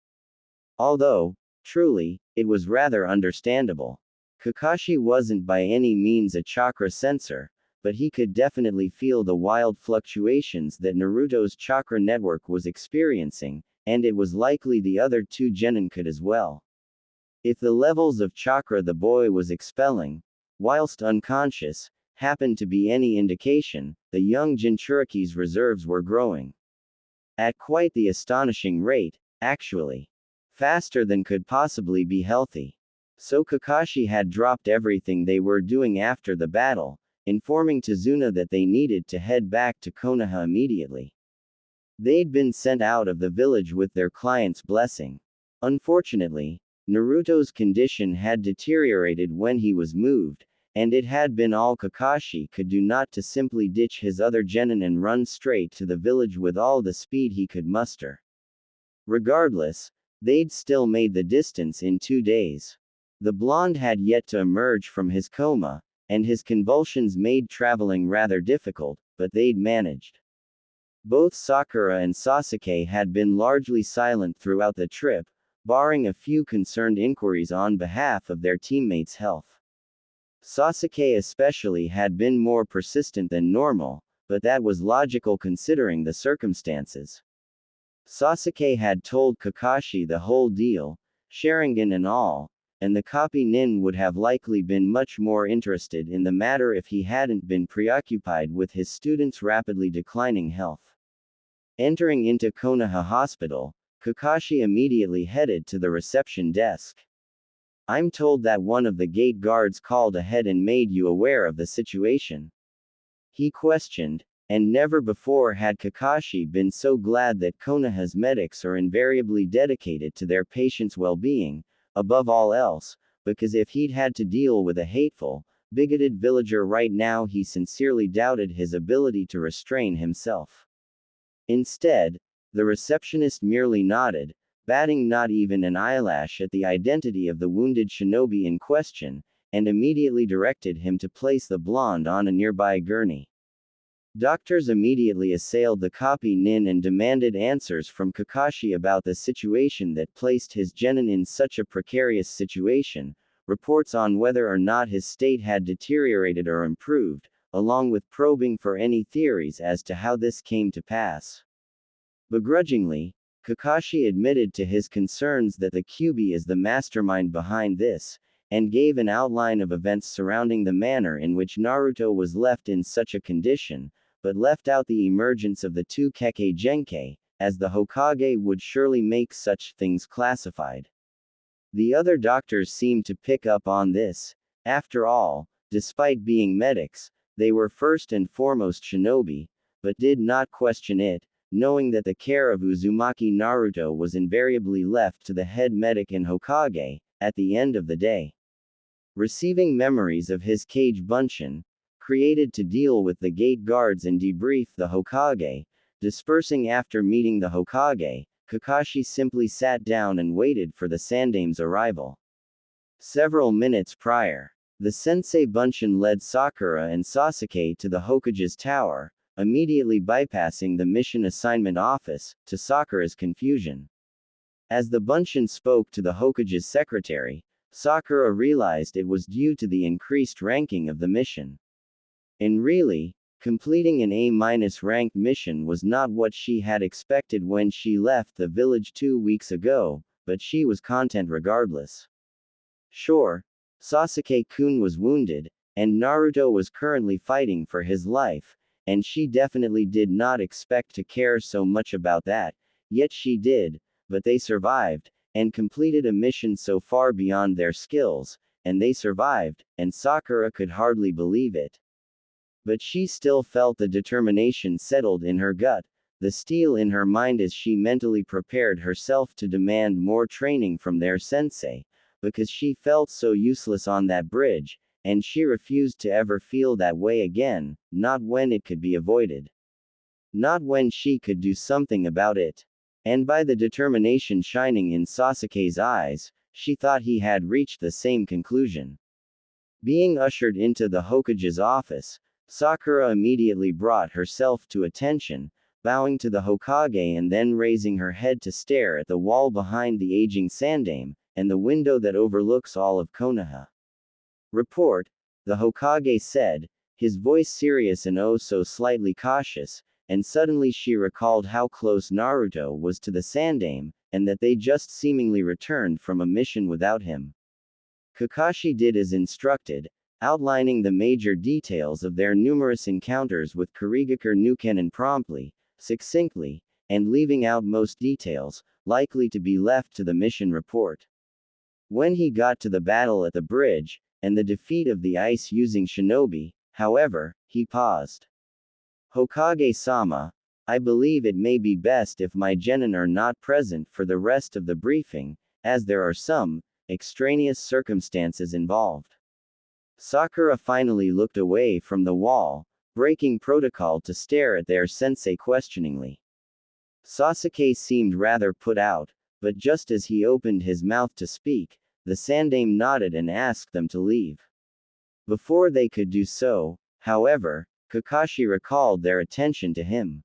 Although, truly, it was rather understandable. Kakashi wasn't by any means a chakra sensor, but he could definitely feel the wild fluctuations that Naruto's chakra network was experiencing, and it was likely the other two genin could as well. If the levels of chakra the boy was expelling, whilst unconscious, happened to be any indication, the young Jinchuriki's reserves were growing. At quite the astonishing rate, actually. Faster than could possibly be healthy. So Kakashi had dropped everything they were doing after the battle, informing Tazuna that they needed to head back to Konoha immediately. They'd been sent out of the village with their client's blessing. Unfortunately, Naruto's condition had deteriorated when he was moved, and it had been all Kakashi could do not to simply ditch his other genin and run straight to the village with all the speed he could muster. Regardless, they'd still made the distance in 2 days. The blonde had yet to emerge from his coma, and his convulsions made traveling rather difficult, but they'd managed. Both Sakura and Sasuke had been largely silent throughout the trip, barring a few concerned inquiries on behalf of their teammates' health. Sasuke especially had been more persistent than normal, but that was logical considering the circumstances. Sasuke had told Kakashi the whole deal, Sharingan and all, and the copy nin would have likely been much more interested in the matter if he hadn't been preoccupied with his student's rapidly declining health. Entering into Konoha Hospital, Kakashi immediately headed to the reception desk. I'm told that one of the gate guards called ahead and made you aware of the situation. He questioned, and never before had Kakashi been so glad that Konoha's medics are invariably dedicated to their patients' well-being, above all else, because if he'd had to deal with a hateful, bigoted villager right now he sincerely doubted his ability to restrain himself. Instead, the receptionist merely nodded, batting not even an eyelash at the identity of the wounded shinobi in question, and immediately directed him to place the blonde on a nearby gurney. Doctors immediately assailed the copy nin and demanded answers from Kakashi about the situation that placed his genin in such a precarious situation, reports on whether or not his state had deteriorated or improved, along with probing for any theories as to how this came to pass. Begrudgingly, Kakashi admitted to his concerns that the Kyuubi is the mastermind behind this, and gave an outline of events surrounding the manner in which Naruto was left in such a condition, but left out the emergence of the two Kekkei Genkei, as the Hokage would surely make such things classified. The other doctors seemed to pick up on this. After all, despite being medics, they were first and foremost shinobi, but did not question it, knowing that the care of Uzumaki Naruto was invariably left to the head medic and Hokage, at the end of the day. Receiving memories of his cage bunshin, created to deal with the gate guards and debrief the Hokage, dispersing after meeting the Hokage, Kakashi simply sat down and waited for the Sandame's arrival. Several minutes prior, the Sensei Bunshin led Sakura and Sasuke to the Hokage's tower, immediately bypassing the mission assignment office, to Sakura's confusion. As the Bunshin spoke to the Hokage's secretary, Sakura realized it was due to the increased ranking of the mission. And really, completing an A- ranked mission was not what she had expected when she left the village 2 weeks ago, but she was content regardless. Sure, Sasuke-kun was wounded, and Naruto was currently fighting for his life, and she definitely did not expect to care so much about that, yet she did, but they survived, and completed a mission so far beyond their skills, and they survived, and Sakura could hardly believe it. But she still felt the determination settled in her gut, the steel in her mind as she mentally prepared herself to demand more training from their sensei, because she felt so useless on that bridge, and she refused to ever feel that way again, not when it could be avoided. Not when she could do something about it. And by the determination shining in Sasuke's eyes, she thought he had reached the same conclusion. Being ushered into the Hokage's office, Sakura immediately brought herself to attention, bowing to the Hokage and then raising her head to stare at the wall behind the aging Sandame, and the window that overlooks all of Konoha. Report, the Hokage said, his voice serious and oh so slightly cautious, and suddenly she recalled how close Naruto was to the Sandame, and that they just seemingly returned from a mission without him. Kakashi did as instructed, outlining the major details of their numerous encounters with Kurigakure Nukenin promptly, succinctly, and leaving out most details, likely to be left to the mission report. When he got to the battle at the bridge, and the defeat of the ice-using shinobi, however, he paused. Hokage-sama, I believe it may be best if my genin are not present for the rest of the briefing, as there are some extraneous circumstances involved. Sakura finally looked away from the wall, breaking protocol to stare at their sensei questioningly. Sasuke seemed rather put out, but just as he opened his mouth to speak, the Sandaime nodded and asked them to leave. Before they could do so, however, Kakashi recalled their attention to him.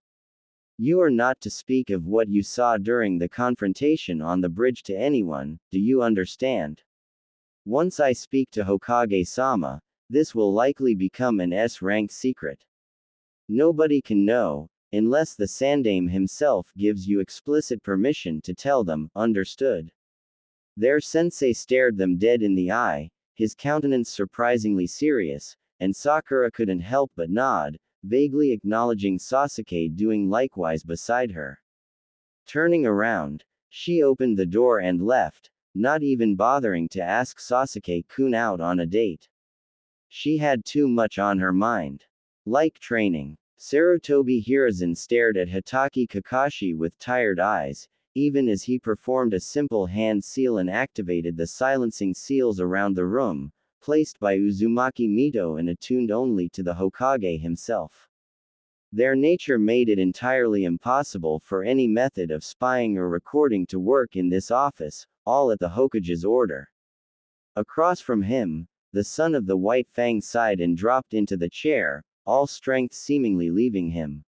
You are not to speak of what you saw during the confrontation on the bridge to anyone, do you understand? Once I speak to Hokage-sama, this will likely become an S-rank secret. Nobody can know, unless the Sandaime himself gives you explicit permission to tell them, understood? Their sensei stared them dead in the eye, his countenance surprisingly serious, and Sakura couldn't help but nod, vaguely acknowledging Sasuke doing likewise beside her. Turning around, she opened the door and left, not even bothering to ask Sasuke-kun out on a date. She had too much on her mind. Like training, Sarutobi Hiruzen stared at Hitaki Kakashi with tired eyes, even as he performed a simple hand seal and activated the silencing seals around the room, placed by Uzumaki Mito and attuned only to the Hokage himself. Their nature made it entirely impossible for any method of spying or recording to work in this office, all at the Hokage's order. Across from him, the son of the White Fang sighed and dropped into the chair, all strength seemingly leaving him.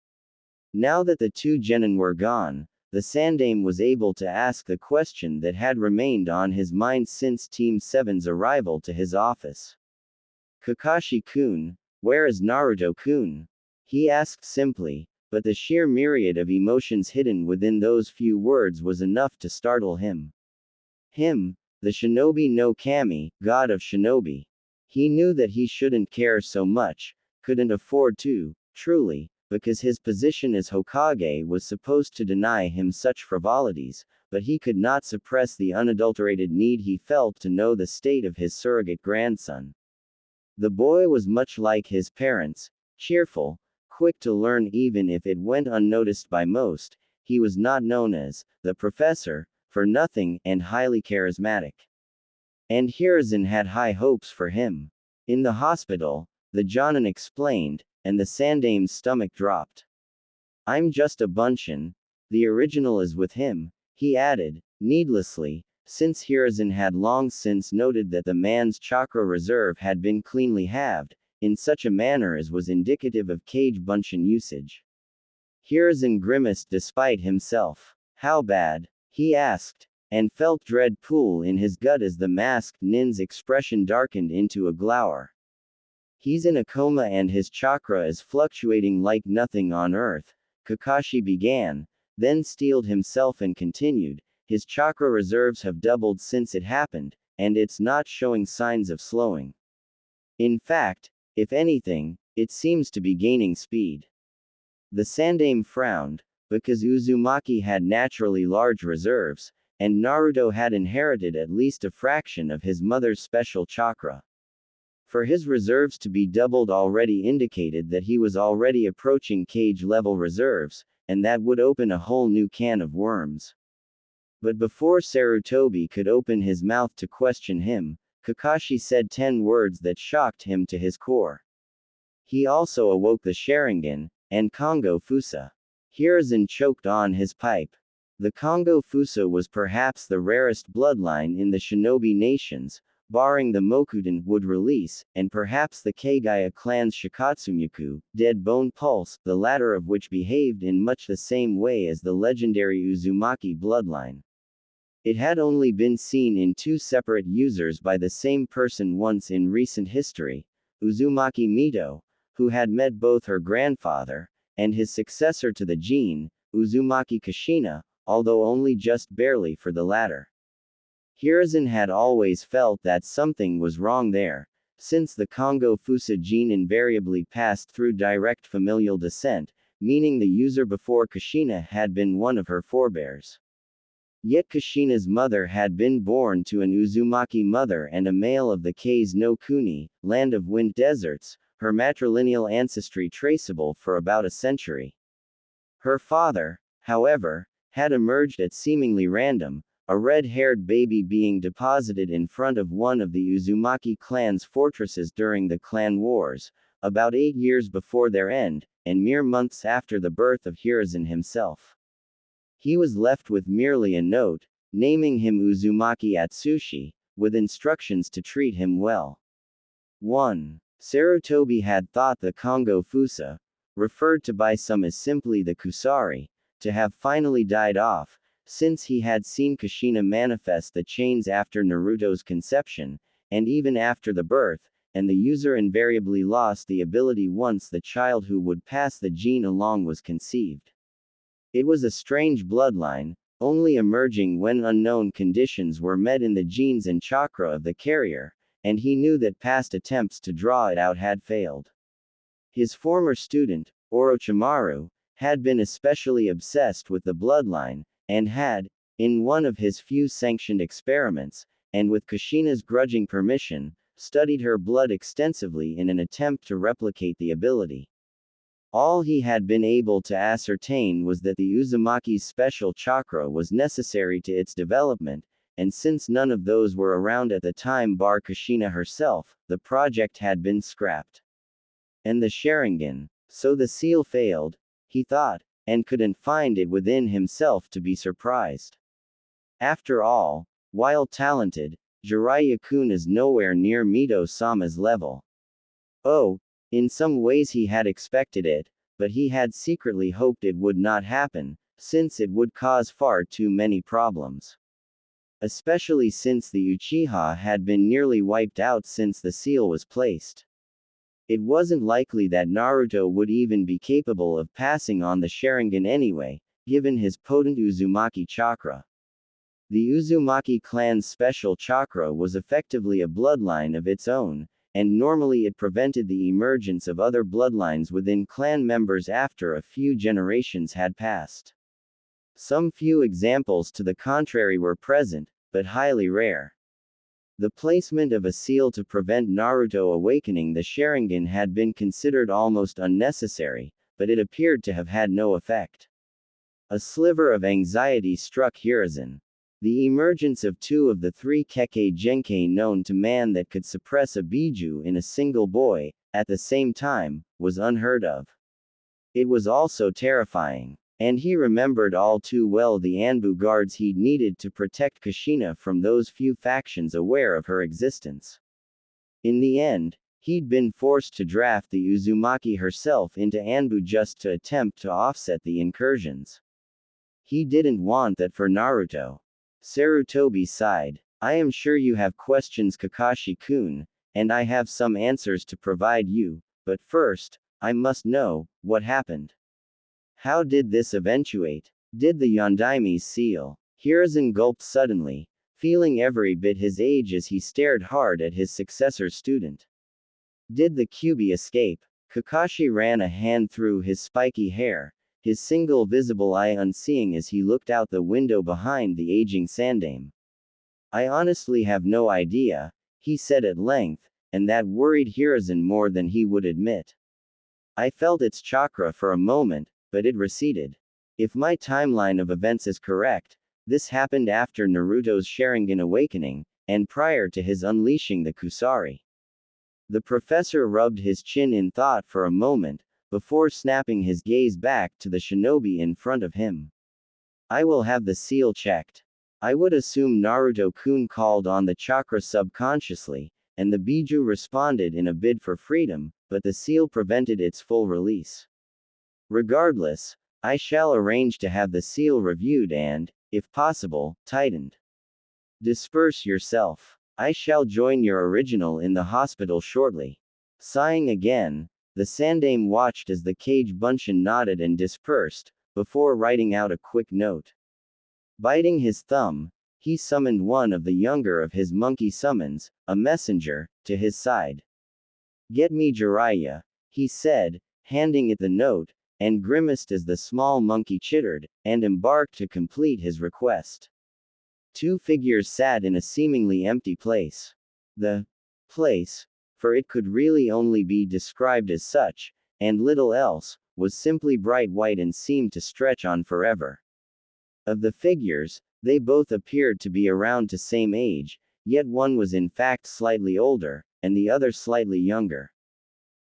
Now that the two genin were gone, the Sandaime was able to ask the question that had remained on his mind since Team 7's arrival to his office. Kakashi-kun, where is Naruto-kun? He asked simply, but the sheer myriad of emotions hidden within those few words was enough to startle him. Him, the shinobi no kami, god of shinobi. He knew that he shouldn't care so much, couldn't afford to, truly, because his position as Hokage was supposed to deny him such frivolities, but he could not suppress the unadulterated need he felt to know the state of his surrogate grandson. The boy was much like his parents, cheerful, quick to learn even if it went unnoticed by most. He was not known as the professor for nothing, and highly charismatic. And Hiruzen had high hopes for him. In the hospital, the Jonin explained, and the Sandaime's stomach dropped. I'm just a bunshin. The original is with him, he added, needlessly, since Hiruzen had long since noted that the man's chakra reserve had been cleanly halved, in such a manner as was indicative of Kage Bunshin usage. Hiruzen grimaced despite himself. How bad? He asked, and felt dread pool in his gut as the masked nin's expression darkened into a glower. He's in a coma and his chakra is fluctuating like nothing on earth, Kakashi began, then steeled himself and continued, his chakra reserves have doubled since it happened, and it's not showing signs of slowing. In fact, if anything, it seems to be gaining speed. The Sandaime frowned, because Uzumaki had naturally large reserves, and Naruto had inherited at least a fraction of his mother's special chakra. For his reserves to be doubled already indicated that he was already approaching Kage-level reserves, and that would open a whole new can of worms. But before Sarutobi could open his mouth to question him, Kakashi said 10 words that shocked him to his core. He also awoke the Sharingan, and Kongo Fusa. Hiruzen choked on his pipe. The Kongo Fusa was perhaps the rarest bloodline in the shinobi nations, barring the Mokuden would release, and perhaps the Kagaya clan's Shikatsumyaku, Dead Bone Pulse, the latter of which behaved in much the same way as the legendary Uzumaki bloodline. It had only been seen in 2 separate users by the same person once in recent history, Uzumaki Mito, who had met both her grandfather, and his successor to the gene, Uzumaki Kushina, although only just barely for the latter. Hiruzen had always felt that something was wrong there, since the Kongo Fusa gene invariably passed through direct familial descent, meaning the user before Kushina had been one of her forebears. Yet Kushina's mother had been born to an Uzumaki mother and a male of the Kase no Kuni, land of wind deserts, her matrilineal ancestry traceable for about a century. Her father, however, had emerged at seemingly random, a red-haired baby being deposited in front of one of the Uzumaki clan's fortresses during the clan wars, about 8 years before their end, and mere months after the birth of Hiruzen himself. He was left with merely a note, naming him Uzumaki Atsushi, with instructions to treat him well. 1. Sarutobi had thought the Kongo Fusa, referred to by some as simply the Kusari, to have finally died off, since he had seen Kushina manifest the chains after Naruto's conception, and even after the birth, and the user invariably lost the ability once the child who would pass the gene along was conceived. It was a strange bloodline, only emerging when unknown conditions were met in the genes and chakra of the carrier, and he knew that past attempts to draw it out had failed. His former student, Orochimaru, had been especially obsessed with the bloodline, and had, in one of his few sanctioned experiments, and with Kushina's grudging permission, studied her blood extensively in an attempt to replicate the ability. All he had been able to ascertain was that the Uzumaki's special chakra was necessary to its development, and since none of those were around at the time bar Kushina herself, the project had been scrapped. And the Sharingan, so the seal failed, he thought, and couldn't find it within himself to be surprised. After all, while talented, Jiraiya-kun is nowhere near Mito-sama's level. Oh, in some ways he had expected it, but he had secretly hoped it would not happen, since it would cause far too many problems. Especially since the Uchiha had been nearly wiped out since the seal was placed. It wasn't likely that Naruto would even be capable of passing on the Sharingan anyway, given his potent Uzumaki chakra. The Uzumaki clan's special chakra was effectively a bloodline of its own, and normally it prevented the emergence of other bloodlines within clan members after a few generations had passed. Some few examples to the contrary were present, but highly rare. The placement of a seal to prevent Naruto awakening the Sharingan had been considered almost unnecessary, but it appeared to have had no effect. A sliver of anxiety struck Hiruzen. The emergence of 2 of the 3 Kekkei Genkei known to man that could suppress a Biju in a single boy, at the same time, was unheard of. It was also terrifying. And he remembered all too well the Anbu guards he'd needed to protect Kushina from those few factions aware of her existence. In the end, he'd been forced to draft the Uzumaki herself into Anbu just to attempt to offset the incursions. He didn't want that for Naruto. Sarutobi sighed. I am sure you have questions, Kakashi-kun, and I have some answers to provide you, but first, I must know, what happened? How did this eventuate? Did the Yondaime's seal? Hiruzen gulped suddenly, feeling every bit his age as he stared hard at his successor's student. Did the Kyuubi escape? Kakashi ran a hand through his spiky hair, his single visible eye unseeing as he looked out the window behind the aging Sandaime. I honestly have no idea, he said at length, and that worried Hiruzen more than he would admit. I felt its chakra for a moment, but it receded. If my timeline of events is correct, this happened after Naruto's Sharingan awakening, and prior to his unleashing the Kusari. The professor rubbed his chin in thought for a moment, before snapping his gaze back to the shinobi in front of him. I will have the seal checked. I would assume Naruto-kun called on the chakra subconsciously, and the Biju responded in a bid for freedom, but the seal prevented its full release. Regardless, I shall arrange to have the seal reviewed and, if possible, tightened. Disperse yourself. I shall join your original in the hospital shortly. Sighing again, the Sandaime watched as the cage Bunshin nodded and dispersed, before writing out a quick note. Biting his thumb, he summoned one of the younger of his monkey summons, a messenger, to his side. Get me Jiraiya, he said, handing it the note, and grimaced as the small monkey chittered, and embarked to complete his request. 2 figures sat in a seemingly empty place. The place, for it could really only be described as such, and little else, was simply bright white and seemed to stretch on forever. Of the figures, They both appeared to be around the same age, yet one was in fact slightly older, and the other slightly younger.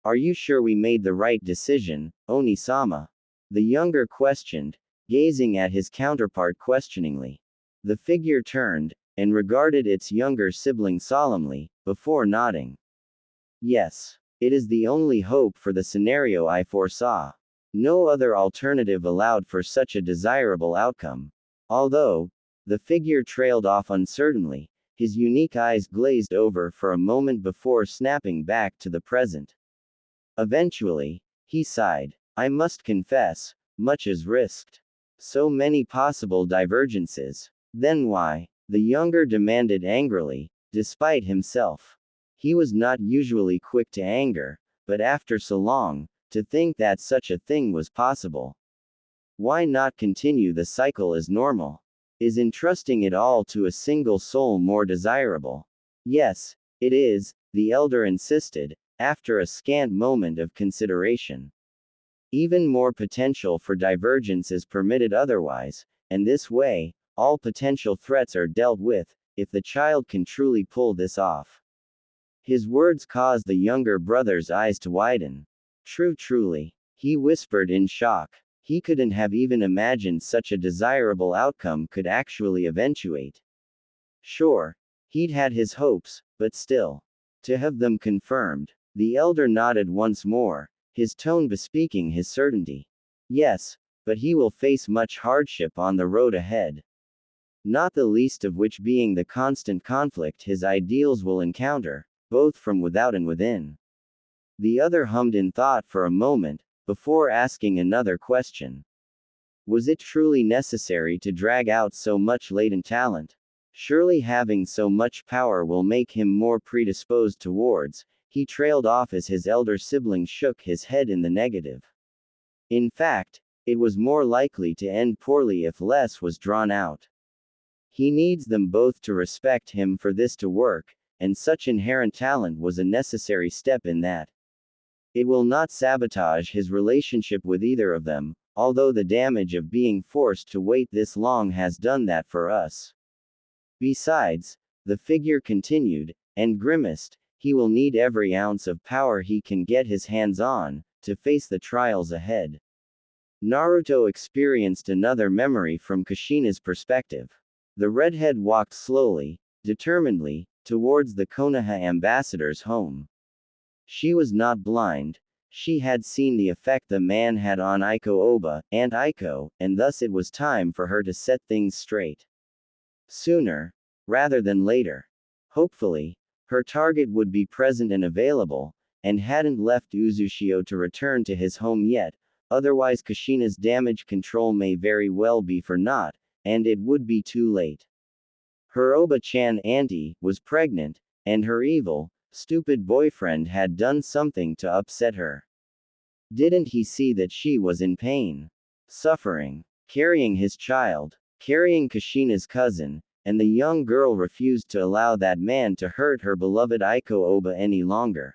Are you sure we made the right decision, Oni-sama? The younger questioned, gazing at his counterpart questioningly. The figure turned, and regarded its younger sibling solemnly, before nodding. Yes. It is the only hope for the scenario I foresaw. No other alternative allowed for such a desirable outcome. Although, the figure trailed off uncertainly, his unique eyes glazed over for a moment before snapping back to the present. Eventually, he sighed. I must confess, much is risked. So many possible divergences. Then why? The younger demanded angrily, despite himself. He was not usually quick to anger, but after so long, to think that such a thing was possible. Why not continue the cycle as normal? Is entrusting it all to a single soul more desirable? Yes, it is, the elder insisted, after a scant moment of consideration. Even more potential for divergence is permitted otherwise, and this way, all potential threats are dealt with, if the child can truly pull this off. His words caused the younger brother's eyes to widen. Truly. He whispered in shock. He couldn't have even imagined such a desirable outcome could actually eventuate. Sure, he'd had his hopes, but still. To have them confirmed. The elder nodded once more, his tone bespeaking his certainty. Yes, but he will face much hardship on the road ahead. Not the least of which being the constant conflict his ideals will encounter, both from without and within. The other hummed in thought for a moment, before asking another question. Was it truly necessary to drag out so much latent talent? Surely having so much power will make him more predisposed towards. He trailed off as his elder sibling shook his head in the negative. In fact, it was more likely to end poorly if less was drawn out. He needs them both to respect him for this to work, and such inherent talent was a necessary step in that. It will not sabotage his relationship with either of them, although the damage of being forced to wait this long has done that for us. Besides, the figure continued, and grimaced, he will need every ounce of power he can get his hands on, to face the trials ahead. Naruto experienced another memory from Kushina's perspective. The redhead walked slowly, determinedly, towards the Konoha ambassador's home. She was not blind. She had seen the effect the man had on Aiko Oba, Aunt Aiko, and thus it was time for her to set things straight. Sooner, rather than later. Hopefully, her target would be present and available, and hadn't left Uzushio to return to his home yet, otherwise Kushina's damage control may very well be for naught, and it would be too late. Her Oba-chan auntie was pregnant, and her evil, stupid boyfriend had done something to upset her. Didn't he see that she was in pain? Suffering. Carrying his child. Carrying Kushina's cousin, and the young girl refused to allow that man to hurt her beloved Aiko Oba any longer.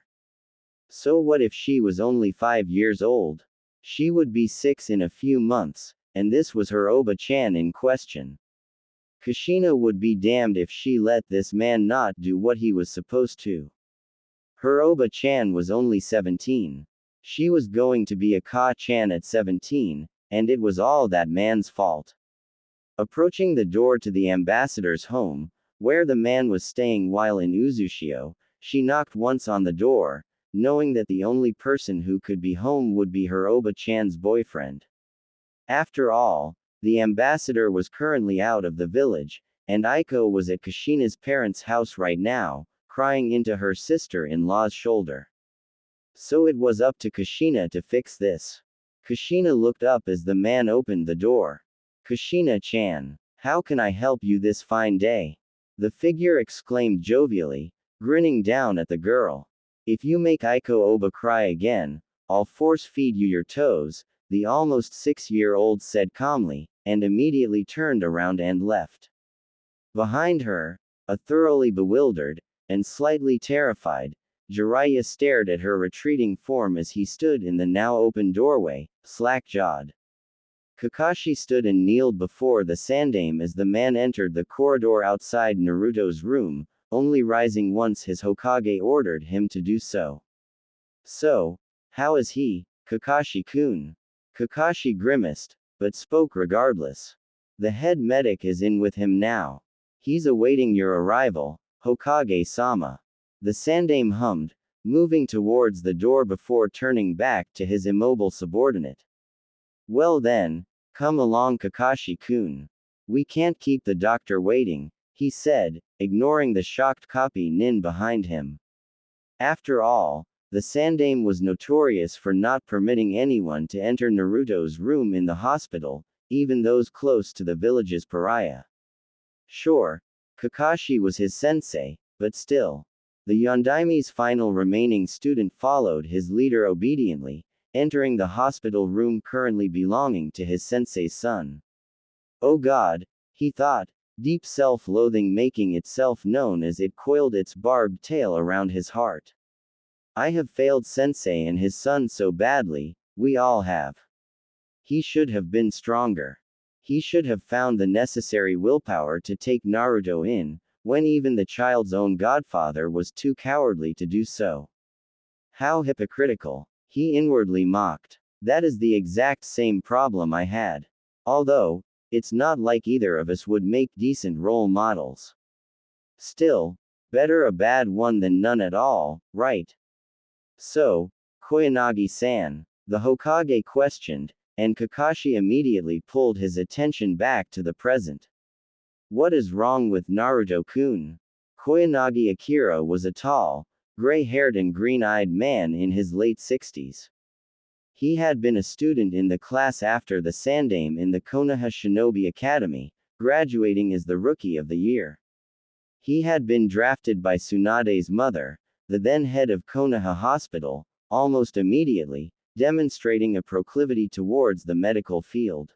So what if she was only 5 years old? She would be 6 in a few months, and this was her Oba-chan in question. Kushina would be damned if she let this man not do what he was supposed to. Her Oba-chan was only 17. She was going to be a Ka-chan at 17, and it was all that man's fault. Approaching the door to the ambassador's home, where the man was staying while in Uzushio, she knocked once on the door, knowing that the only person who could be home would be her Oba-chan's boyfriend. After all, the ambassador was currently out of the village, and Aiko was at Kushina's parents' house right now, crying into her sister-in-law's shoulder. So it was up to Kushina to fix this. Kushina looked up as the man opened the door. Kushina-chan, how can I help you this fine day? The figure exclaimed jovially, grinning down at the girl. If you make Aiko Oba cry again, I'll force-feed you your toes, the almost 6-year-old said calmly, and immediately turned around and left. Behind her, a thoroughly bewildered, and slightly terrified, Jiraiya stared at her retreating form as he stood in the now open doorway, slack-jawed. Kakashi stood and kneeled before the sandaime as the man entered the corridor outside Naruto's room, only rising once his Hokage ordered him to do so. So, how is he, Kakashi-kun? Kakashi grimaced, but spoke regardless. The head medic is in with him now. He's awaiting your arrival, Hokage-sama. The sandaime hummed, moving towards the door before turning back to his immobile subordinate. Well then, come along Kakashi-kun. We can't keep the doctor waiting, he said, ignoring the shocked copy nin behind him. After all, the sandaime was notorious for not permitting anyone to enter Naruto's room in the hospital, even those close to the village's pariah. Sure, Kakashi was his sensei, but still. The Yondaime's final remaining student followed his leader obediently, entering the hospital room currently belonging to his sensei's son. Oh God, he thought, deep self-loathing making itself known as it coiled its barbed tail around his heart. I have failed Sensei and his son so badly, we all have. He should have been stronger. He should have found the necessary willpower to take Naruto in, when even the child's own godfather was too cowardly to do so. How hypocritical, he inwardly mocked. That is the exact same problem I had. Although, it's not like either of us would make decent role models. Still, better a bad one than none at all, right? So, Koyanagi-san, the Hokage questioned, and Kakashi immediately pulled his attention back to the present. What is wrong with Naruto-kun? Koyanagi Akira was a tall, gray-haired and green-eyed man in his late 60s. He had been a student in the class after the sandaime in the Konoha Shinobi Academy, graduating as the Rookie of the Year. He had been drafted by Tsunade's mother, the then head of Konoha Hospital, almost immediately, demonstrating a proclivity towards the medical field.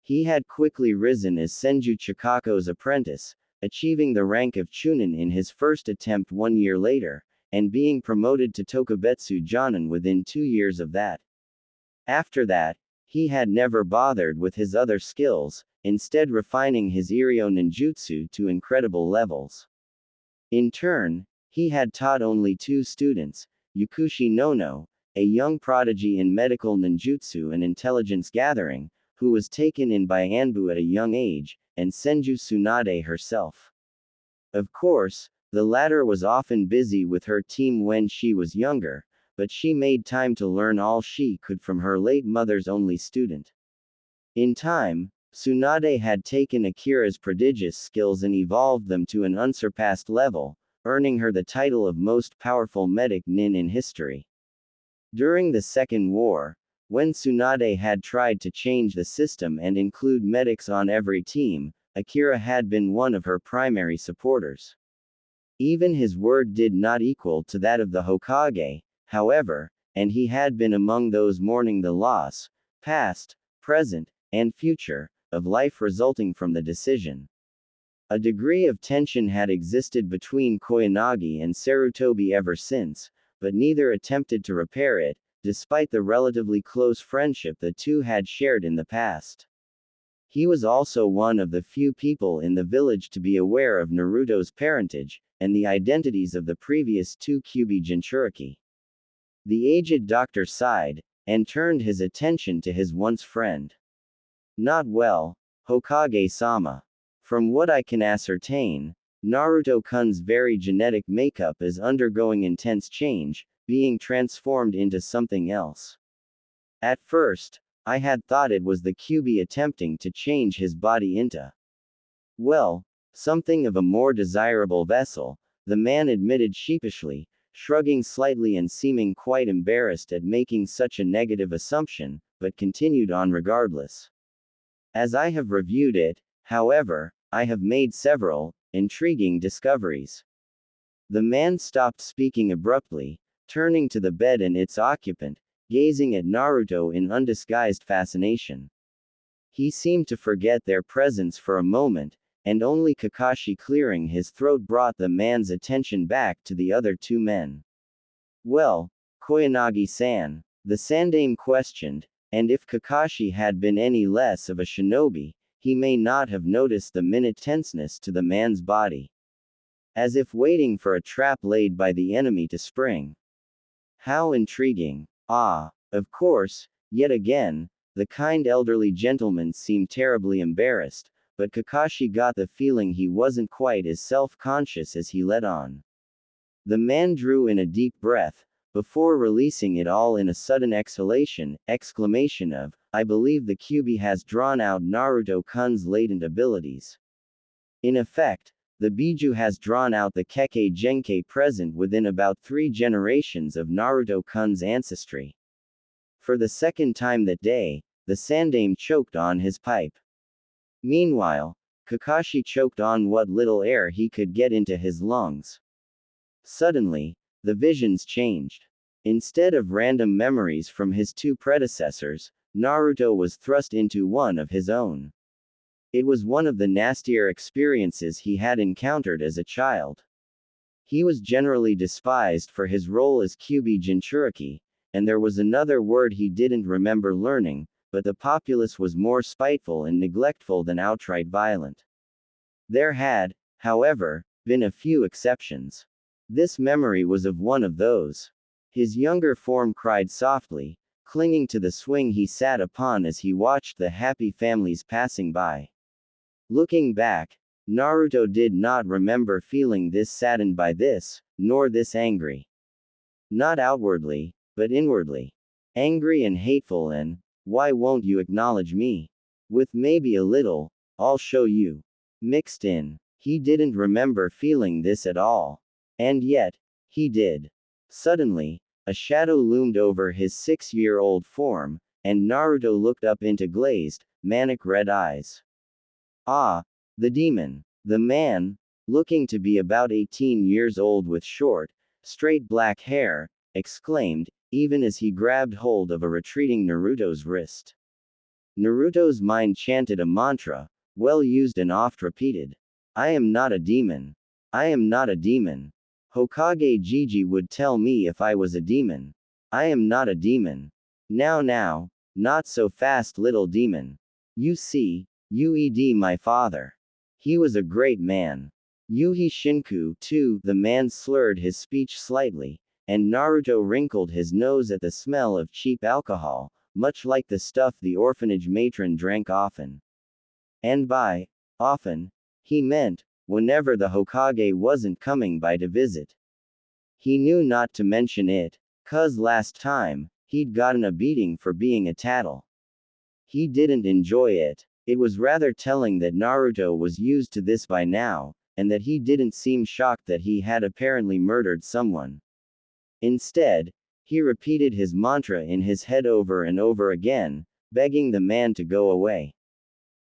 He had quickly risen as Senju Chikako's apprentice, achieving the rank of Chunin in his first attempt 1 year later, and being promoted to Tokubetsu Jonin within 2 years of that. After that, he had never bothered with his other skills, instead refining his Iryo ninjutsu to incredible levels. In turn, he had taught only 2 students, Yukushi Nono, a young prodigy in medical ninjutsu and intelligence gathering, who was taken in by Anbu at a young age, and Senju Tsunade herself. Of course, the latter was often busy with her team when she was younger, but she made time to learn all she could from her late mother's only student. In time, Tsunade had taken Akira's prodigious skills and evolved them to an unsurpassed level, earning her the title of most powerful medic nin in history. During the Second War, when Tsunade had tried to change the system and include medics on every team, Akira had been one of her primary supporters. Even his word did not equal to that of the Hokage, however, and he had been among those mourning the loss, past, present, and future, of life resulting from the decision. A degree of tension had existed between Koyanagi and Sarutobi ever since, but neither attempted to repair it, despite the relatively close friendship the two had shared in the past. He was also one of the few people in the village to be aware of Naruto's parentage, and the identities of the previous 2 Kyuubi Jinchuriki. The aged doctor sighed, and turned his attention to his once friend. Not well, Hokage-sama. From what I can ascertain, Naruto-kun's very genetic makeup is undergoing intense change, being transformed into something else. At first, I had thought it was the Kyuubi attempting to change his body into, well, something of a more desirable vessel, the man admitted sheepishly, shrugging slightly and seeming quite embarrassed at making such a negative assumption, but continued on regardless. As I have reviewed it, however, I have made several intriguing discoveries. The man stopped speaking abruptly, turning to the bed and its occupant, gazing at Naruto in undisguised fascination. He seemed to forget their presence for a moment, and only Kakashi clearing his throat brought the man's attention back to the other 2 men. Well, Koyanagi-san, the sandaime questioned, and if Kakashi had been any less of a shinobi, he may not have noticed the minute tenseness to the man's body. As if waiting for a trap laid by the enemy to spring. How intriguing. Ah, of course, yet again, the kind elderly gentleman seemed terribly embarrassed, but Kakashi got the feeling he wasn't quite as self-conscious as he let on. The man drew in a deep breath, before releasing it all in a sudden exclamation of, I believe the Kyuubi has drawn out Naruto-kun's latent abilities. In effect, the Biju has drawn out the Kekkei Genkai present within about 3 generations of Naruto-kun's ancestry. For the second time that day, the Sandaime choked on his pipe. Meanwhile, Kakashi choked on what little air he could get into his lungs. Suddenly, the visions changed. Instead of random memories from his 2 predecessors, Naruto was thrust into one of his own. It was one of the nastier experiences he had encountered as a child. He was generally despised for his role as Kyuubi Jinchuriki, and there was another word he didn't remember learning, but the populace was more spiteful and neglectful than outright violent. There had, however, been a few exceptions. This memory was of one of those. His younger form cried softly, clinging to the swing he sat upon as he watched the happy families passing by. Looking back, Naruto did not remember feeling this saddened by this, nor this angry. Not outwardly, but inwardly. Angry and hateful and, why won't you acknowledge me? With maybe a little, I'll show you. Mixed in. He didn't remember feeling this at all. And yet, he did. Suddenly, a shadow loomed over his 6-year-old form, and Naruto looked up into glazed, manic red eyes. Ah, the demon. The man, looking to be about 18 years old with short, straight black hair, exclaimed, even as he grabbed hold of a retreating Naruto's wrist. Naruto's mind chanted a mantra, well used and oft repeated. I am not a demon. I am not a demon. Hokage Gigi would tell me if I was a demon. I am not a demon. Now, not so fast little demon. You see, Ued my father. He was a great man. Yuhi Shinku too. The man slurred his speech slightly, and Naruto wrinkled his nose at the smell of cheap alcohol, much like the stuff the orphanage matron drank often. And by often, he meant, whenever the Hokage wasn't coming by to visit. He knew not to mention it, 'cause last time, he'd gotten a beating for being a tattle. He didn't enjoy it. It was rather telling that Naruto was used to this by now, and that he didn't seem shocked that he had apparently murdered someone. Instead, he repeated his mantra in his head over and over again, begging the man to go away.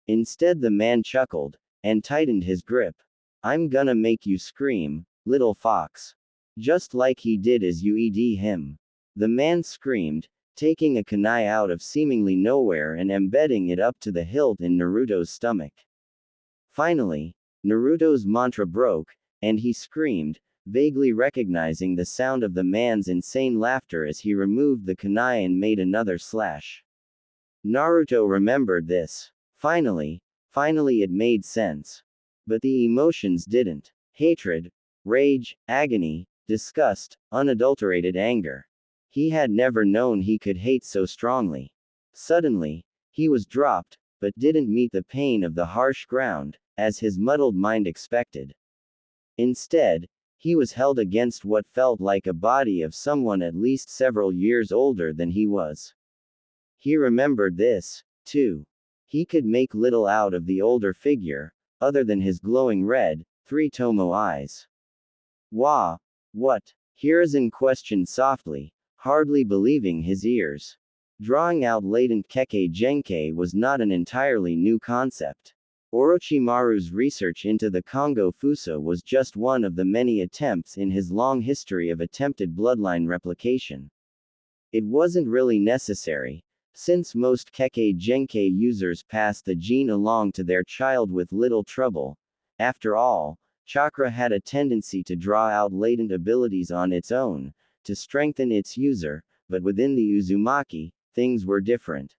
Instead, the man chuckled, and tightened his grip. I'm gonna make you scream, little fox. Just like he did as you ed him. The man screamed, taking a kunai out of seemingly nowhere and embedding it up to the hilt in Naruto's stomach. Finally, Naruto's mantra broke, and he screamed, vaguely recognizing the sound of the man's insane laughter as he removed the kunai and made another slash. Naruto remembered this. Finally it made sense. But the emotions didn't. Hatred, rage, agony, disgust, unadulterated anger. He had never known he could hate so strongly. Suddenly, he was dropped, but didn't meet the pain of the harsh ground, as his muddled mind expected. Instead, he was held against what felt like a body of someone at least several years older than he was. He remembered this, too. He could make little out of the older figure, other than his glowing red, 3-tomo eyes. Wah! What? Hiruzen questioned softly, hardly believing his ears. Drawing out latent Kekkei Genkai was not an entirely new concept. Orochimaru's research into the Kongo Fuso was just one of the many attempts in his long history of attempted bloodline replication. It wasn't really necessary, since most Kekkei Genkai users pass the gene along to their child with little trouble. After all, chakra had a tendency to draw out latent abilities on its own, to strengthen its user, but within the Uzumaki, things were different.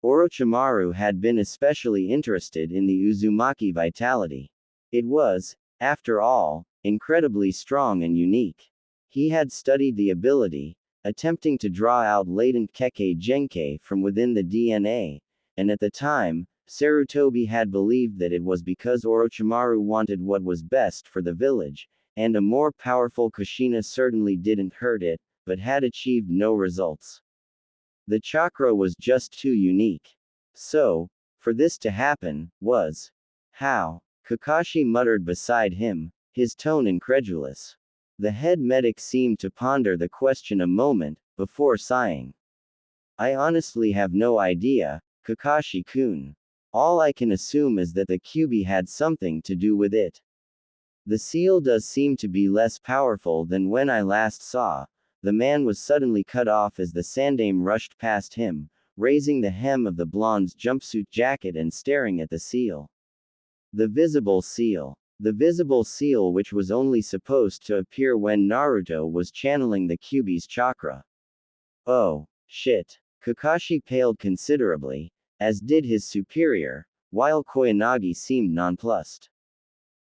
Orochimaru had been especially interested in the Uzumaki vitality. It was, after all, incredibly strong and unique. He had studied the ability, attempting to draw out latent Kekkei Genkei from within the DNA, and at the time, Sarutobi had believed that it was because Orochimaru wanted what was best for the village, and a more powerful Kushina certainly didn't hurt it, but had achieved no results. The chakra was just too unique. So, for this to happen, was how? Kakashi muttered beside him, his tone incredulous. The head medic seemed to ponder the question a moment, before sighing. I honestly have no idea, Kakashi-kun. All I can assume is that the Kyuubi had something to do with it. The seal does seem to be less powerful than when I last saw. The man was suddenly cut off as the Sandaime rushed past him, raising the hem of the blonde's jumpsuit jacket and staring at the seal. The visible seal. The visible seal, which was only supposed to appear when Naruto was channeling the Kyuubi's chakra. Oh, shit. Kakashi paled considerably, as did his superior, while Koyanagi seemed nonplussed.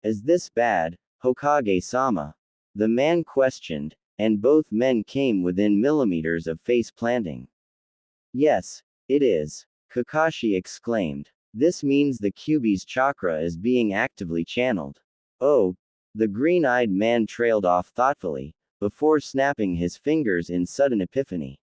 Is this bad, Hokage-sama? The man questioned, and both men came within millimeters of face planting. Yes, it is, Kakashi exclaimed. This means the Kyuubi's chakra is being actively channeled. Oh, the green-eyed man trailed off thoughtfully, before snapping his fingers in sudden epiphany.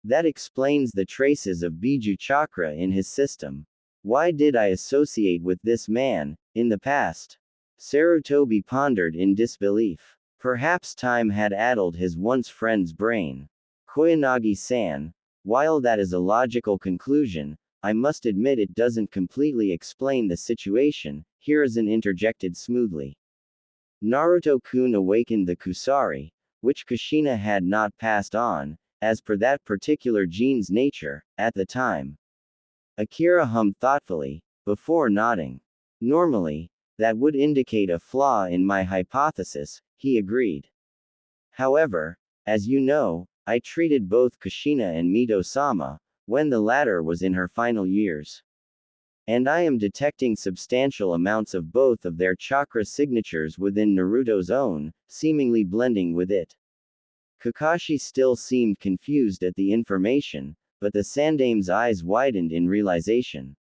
That explains the traces of Biju chakra in his system. Why did I associate with this man, in the past? Sarutobi pondered in disbelief. Perhaps time had addled his once friend's brain. Koyanagi-san, while that is a logical conclusion, I must admit it doesn't completely explain the situation, Hiruzen interjected smoothly. Naruto-kun awakened the Kusari, which Kushina had not passed on, as per that particular gene's nature, at the time. Akira hummed thoughtfully, before nodding. Normally, that would indicate a flaw in my hypothesis, he agreed. However, as you know, I treated both Kushina and Mito-sama, when the latter was in her final years. And I am detecting substantial amounts of both of their chakra signatures within Naruto's own, seemingly blending with it. Kakashi still seemed confused at the information, but the Sandaime's eyes widened in realization.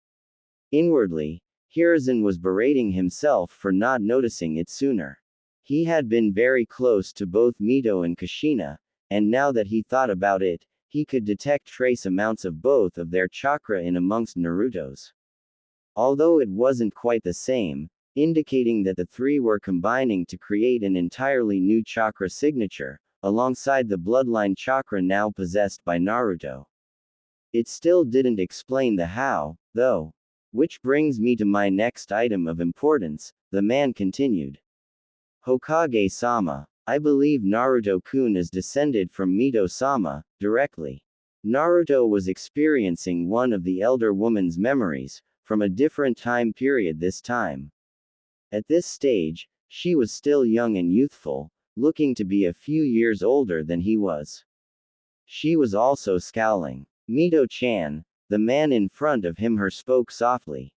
Inwardly, Hiruzen was berating himself for not noticing it sooner. He had been very close to both Mito and Kushina, and now that he thought about it, he could detect trace amounts of both of their chakra in amongst Naruto's. Although it wasn't quite the same, indicating that the three were combining to create an entirely new chakra signature, alongside the bloodline chakra now possessed by Naruto. It still didn't explain the how, though. Which brings me to my next item of importance, the man continued. Hokage-sama, I believe Naruto-kun is descended from Mito-sama, directly. Naruto was experiencing one of the elder woman's memories, from a different time period this time. At this stage, she was still young and youthful, looking to be a few years older than he was. She was also scowling. Mito-chan, the man in front of him spoke softly.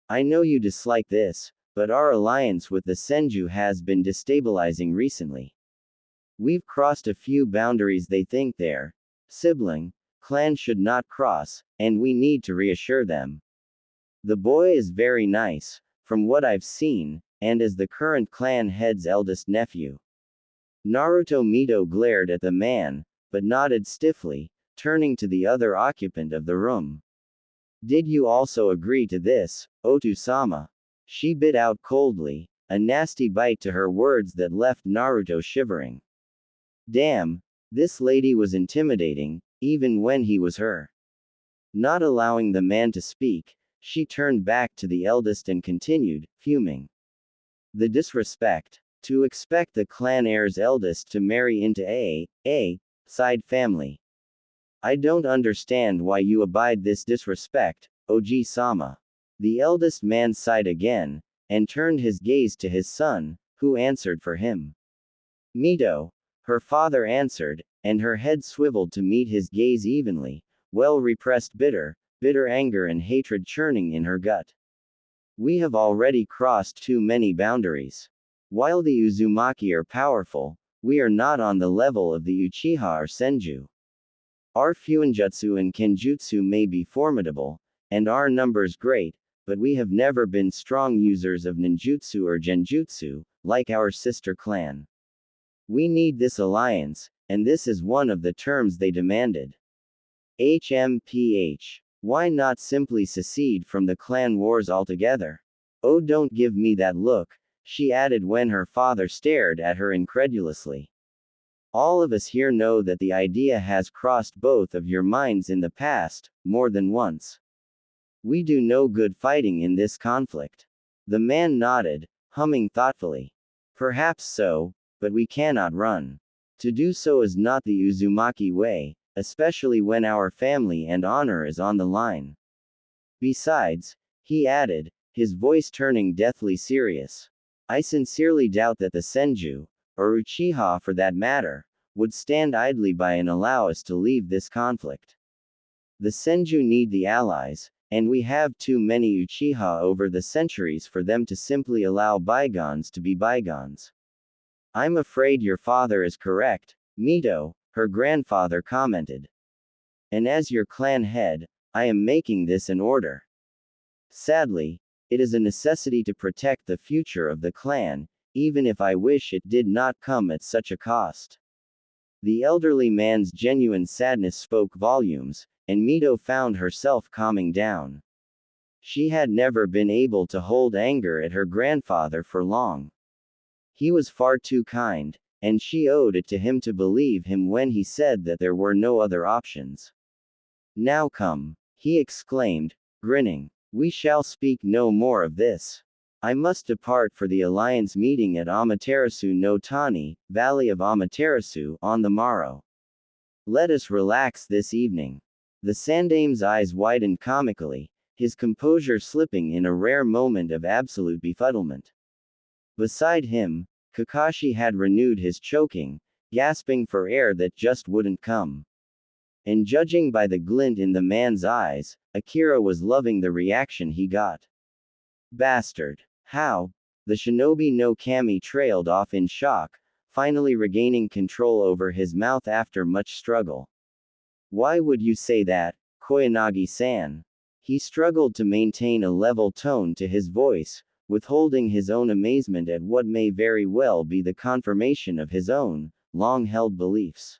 I know you dislike this, but our alliance with the Senju has been destabilizing recently. We've crossed a few boundaries they think their sibling clan should not cross, and we need to reassure them. The boy is very nice, from what I've seen, and is the current clan head's eldest nephew. Naruto Mito glared at the man, but nodded stiffly, turning to the other occupant of the room. Did you also agree to this, Otu-sama? She bit out coldly, a nasty bite to her words that left Naruto shivering. Damn, this lady was intimidating, even when he was her. Not allowing the man to speak, she turned back to the eldest and continued, fuming. The disrespect. To expect the clan heir's eldest to marry into a side family. I don't understand why you abide this disrespect, Oji-sama. The eldest man sighed again, and turned his gaze to his son, who answered for him. Mito, her father answered, and her head swiveled to meet his gaze evenly, well-repressed bitter anger and hatred churning in her gut. We have already crossed too many boundaries. While the Uzumaki are powerful, we are not on the level of the Uchiha or Senju. Our Fuinjutsu and Kenjutsu may be formidable, and our numbers great, but we have never been strong users of ninjutsu or genjutsu, like our sister clan. We need this alliance, and this is one of the terms they demanded. HMPH. Why not simply secede from the clan wars altogether? Oh, don't give me that look, she added when her father stared at her incredulously. All of us here know that the idea has crossed both of your minds in the past, more than once. We do no good fighting in this conflict. The man nodded, humming thoughtfully. Perhaps so, but we cannot run. To do so is not the Uzumaki way, especially when our family and honor is on the line. Besides, he added, his voice turning deathly serious, I sincerely doubt that the Senju, or Uchiha for that matter, would stand idly by and allow us to leave this conflict. The Senju need the allies, and we have too many Uchiha over the centuries for them to simply allow bygones to be bygones. I'm afraid your father is correct, Mito, her grandfather commented. And as your clan head, I am making this an order. Sadly, it is a necessity to protect the future of the clan, even if I wish it did not come at such a cost. The elderly man's genuine sadness spoke volumes, and Mito found herself calming down. She had never been able to hold anger at her grandfather for long. He was far too kind, and she owed it to him to believe him when he said that there were no other options. Now come, he exclaimed, grinning. We shall speak no more of this. I must depart for the alliance meeting at Amaterasu no Tani, Valley of Amaterasu, on the morrow. Let us relax this evening. The Sandame's eyes widened comically, his composure slipping in a rare moment of absolute befuddlement. Beside him, Kakashi had renewed his choking, gasping for air that just wouldn't come. And judging by the glint in the man's eyes, Akira was loving the reaction he got. Bastard. How? The shinobi no kami trailed off in shock, finally regaining control over his mouth after much struggle. Why would you say that, Koyanagi-san? He struggled to maintain a level tone to his voice, withholding his own amazement at what may very well be the confirmation of his own, long-held beliefs.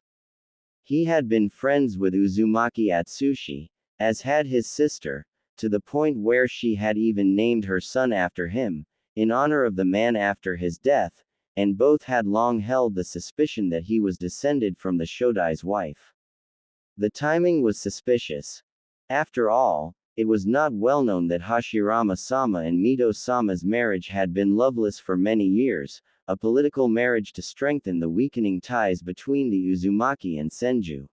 He had been friends with Uzumaki Atsushi, as had his sister, to the point where she had even named her son after him, in honor of the man after his death, and both had long held the suspicion that he was descended from the Shodai's wife. The timing was suspicious. After all, it was not well known that Hashirama-sama and Mito-sama's marriage had been loveless for many years, a political marriage to strengthen the weakening ties between the Uzumaki and Senju.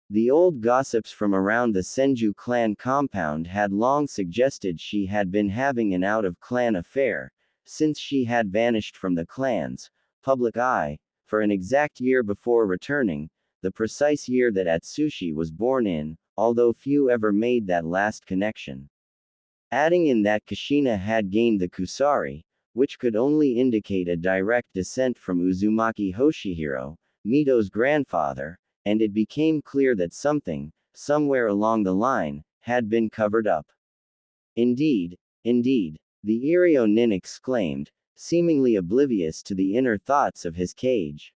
The old gossips from around the Senju clan compound had long suggested she had been having an out-of-clan affair, since she had vanished from the clan's public eye, for an exact year before returning, the precise year that Atsushi was born in, although few ever made that last connection. Adding in that Kushina had gained the Kusari, which could only indicate a direct descent from Uzumaki Hoshihiro, Mito's grandfather, and it became clear that something, somewhere along the line, had been covered up. Indeed, the Iryo Nin exclaimed, seemingly oblivious to the inner thoughts of his cage.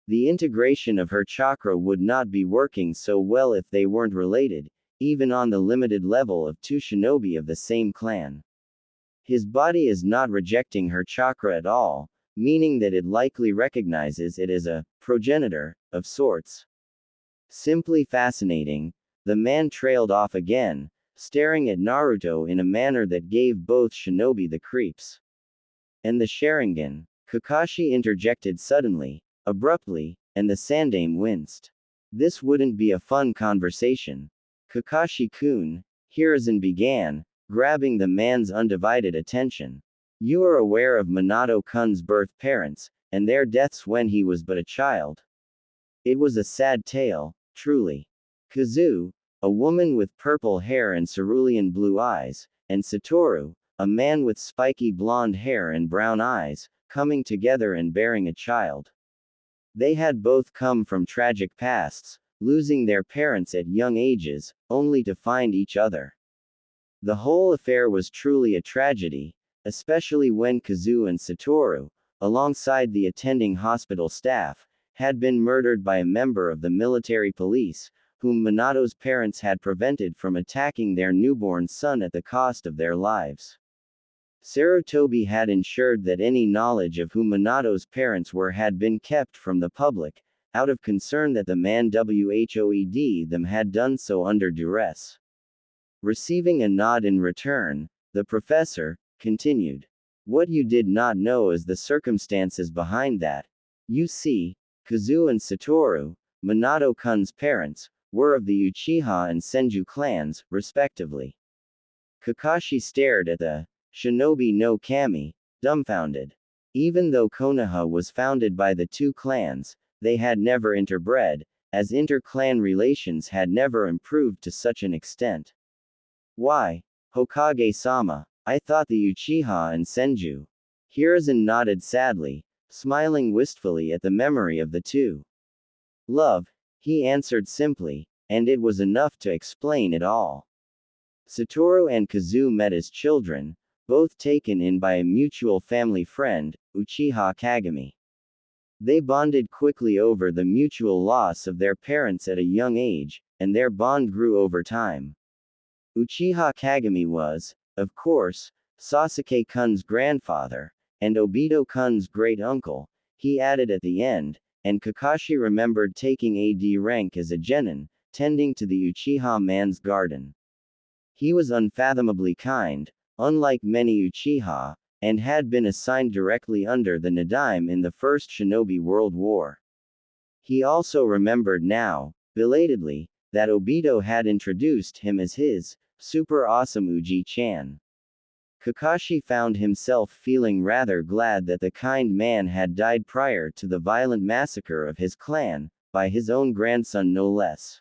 The integration of her chakra would not be working so well if they weren't related, even on the limited level of two shinobi of the same clan. His body is not rejecting her chakra at all, meaning that it likely recognizes it as a progenitor, of sorts. Simply fascinating. The man trailed off again, staring at Naruto in a manner that gave both shinobi the creeps. And the Sharingan, Kakashi interjected suddenly, abruptly, and the Sandame winced. This wouldn't be a fun conversation. Kakashi-kun, Hiruzen began, grabbing the man's undivided attention. You are aware of Minato-kun's birth parents, and their deaths when he was but a child. It was a sad tale, truly. Kazu, a woman with purple hair and cerulean blue eyes, and Satoru, a man with spiky blonde hair and brown eyes, coming together and bearing a child. They had both come from tragic pasts, losing their parents at young ages, only to find each other. The whole affair was truly a tragedy, especially when Kazu and Satoru, alongside the attending hospital staff, had been murdered by a member of the military police, whom Minato's parents had prevented from attacking their newborn son at the cost of their lives. Sarutobi had ensured that any knowledge of who Minato's parents were had been kept from the public, out of concern that the man Whoed them had done so under duress. Receiving a nod in return, the professor continued. What you did not know is the circumstances behind that. You see, Kazu and Satoru, Minato-kun's parents, were of the Uchiha and Senju clans, respectively. Kakashi stared at the Shinobi no Kami, dumbfounded. Even though Konoha was founded by the two clans, they had never interbred, as inter-clan relations had never improved to such an extent. Why, Hokage-sama, I thought the Uchiha and Senju. Hiruzen nodded sadly, smiling wistfully at the memory of the two. Love, he answered simply, and it was enough to explain it all. Satoru and Kazu met as children, both taken in by a mutual family friend, Uchiha Kagami. They bonded quickly over the mutual loss of their parents at a young age, and their bond grew over time. Uchiha Kagami was, of course, Sasuke-kun's grandfather, and Obito-kun's great-uncle, he added at the end, and Kakashi remembered taking AD rank as a genin, tending to the Uchiha man's garden. He was unfathomably kind, unlike many Uchiha, and had been assigned directly under the Nadaime in the First Shinobi World War. He also remembered now, belatedly, that Obito had introduced him as his super awesome Uji-chan. Kakashi found himself feeling rather glad that the kind man had died prior to the violent massacre of his clan, by his own grandson no less.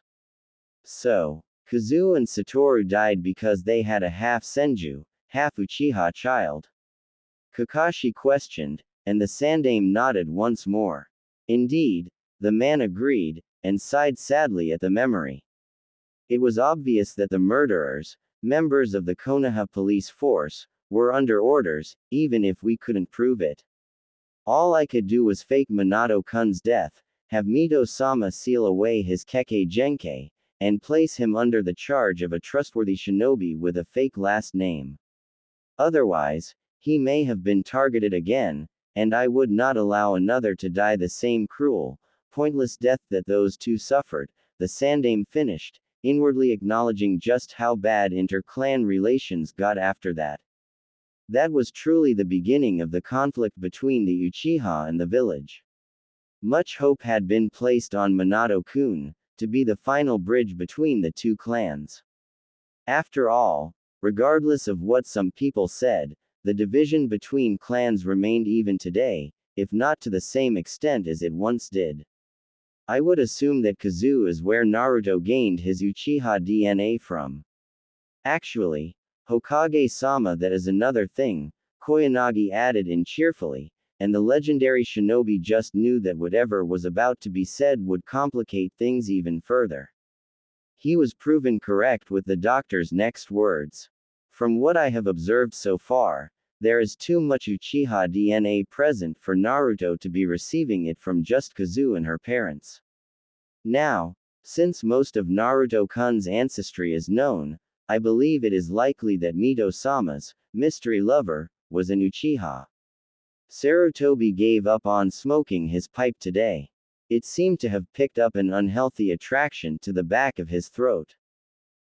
So, Kazu and Satoru died because they had a half Senju, half Uchiha child? Kakashi questioned, and the Sandaime nodded once more. Indeed, the man agreed, and sighed sadly at the memory. It was obvious that the murderers, members of the Konoha police force, were under orders, even if we couldn't prove it. All I could do was fake Minato-kun's death, have Mito-sama seal away his Kekkei Genkei, and place him under the charge of a trustworthy shinobi with a fake last name. Otherwise, he may have been targeted again, and I would not allow another to die the same cruel, pointless death that those two suffered, the Sandaime finished, inwardly acknowledging just how bad inter-clan relations got after that. That was truly the beginning of the conflict between the Uchiha and the village. Much hope had been placed on Minato-kun, to be the final bridge between the two clans. After all, regardless of what some people said, the division between clans remained even today, if not to the same extent as it once did. I would assume that Kazu is where Naruto gained his Uchiha DNA from. Actually, Hokage-sama, that is another thing, Koyanagi added in cheerfully, and the legendary shinobi just knew that whatever was about to be said would complicate things even further. He was proven correct with the doctor's next words. From what I have observed so far, there is too much Uchiha DNA present for Naruto to be receiving it from just Kazu and her parents. Now, since most of Naruto-kun's ancestry is known, I believe it is likely that Mito-sama's mystery lover was an Uchiha. Sarutobi gave up on smoking his pipe today. It seemed to have picked up an unhealthy attraction to the back of his throat.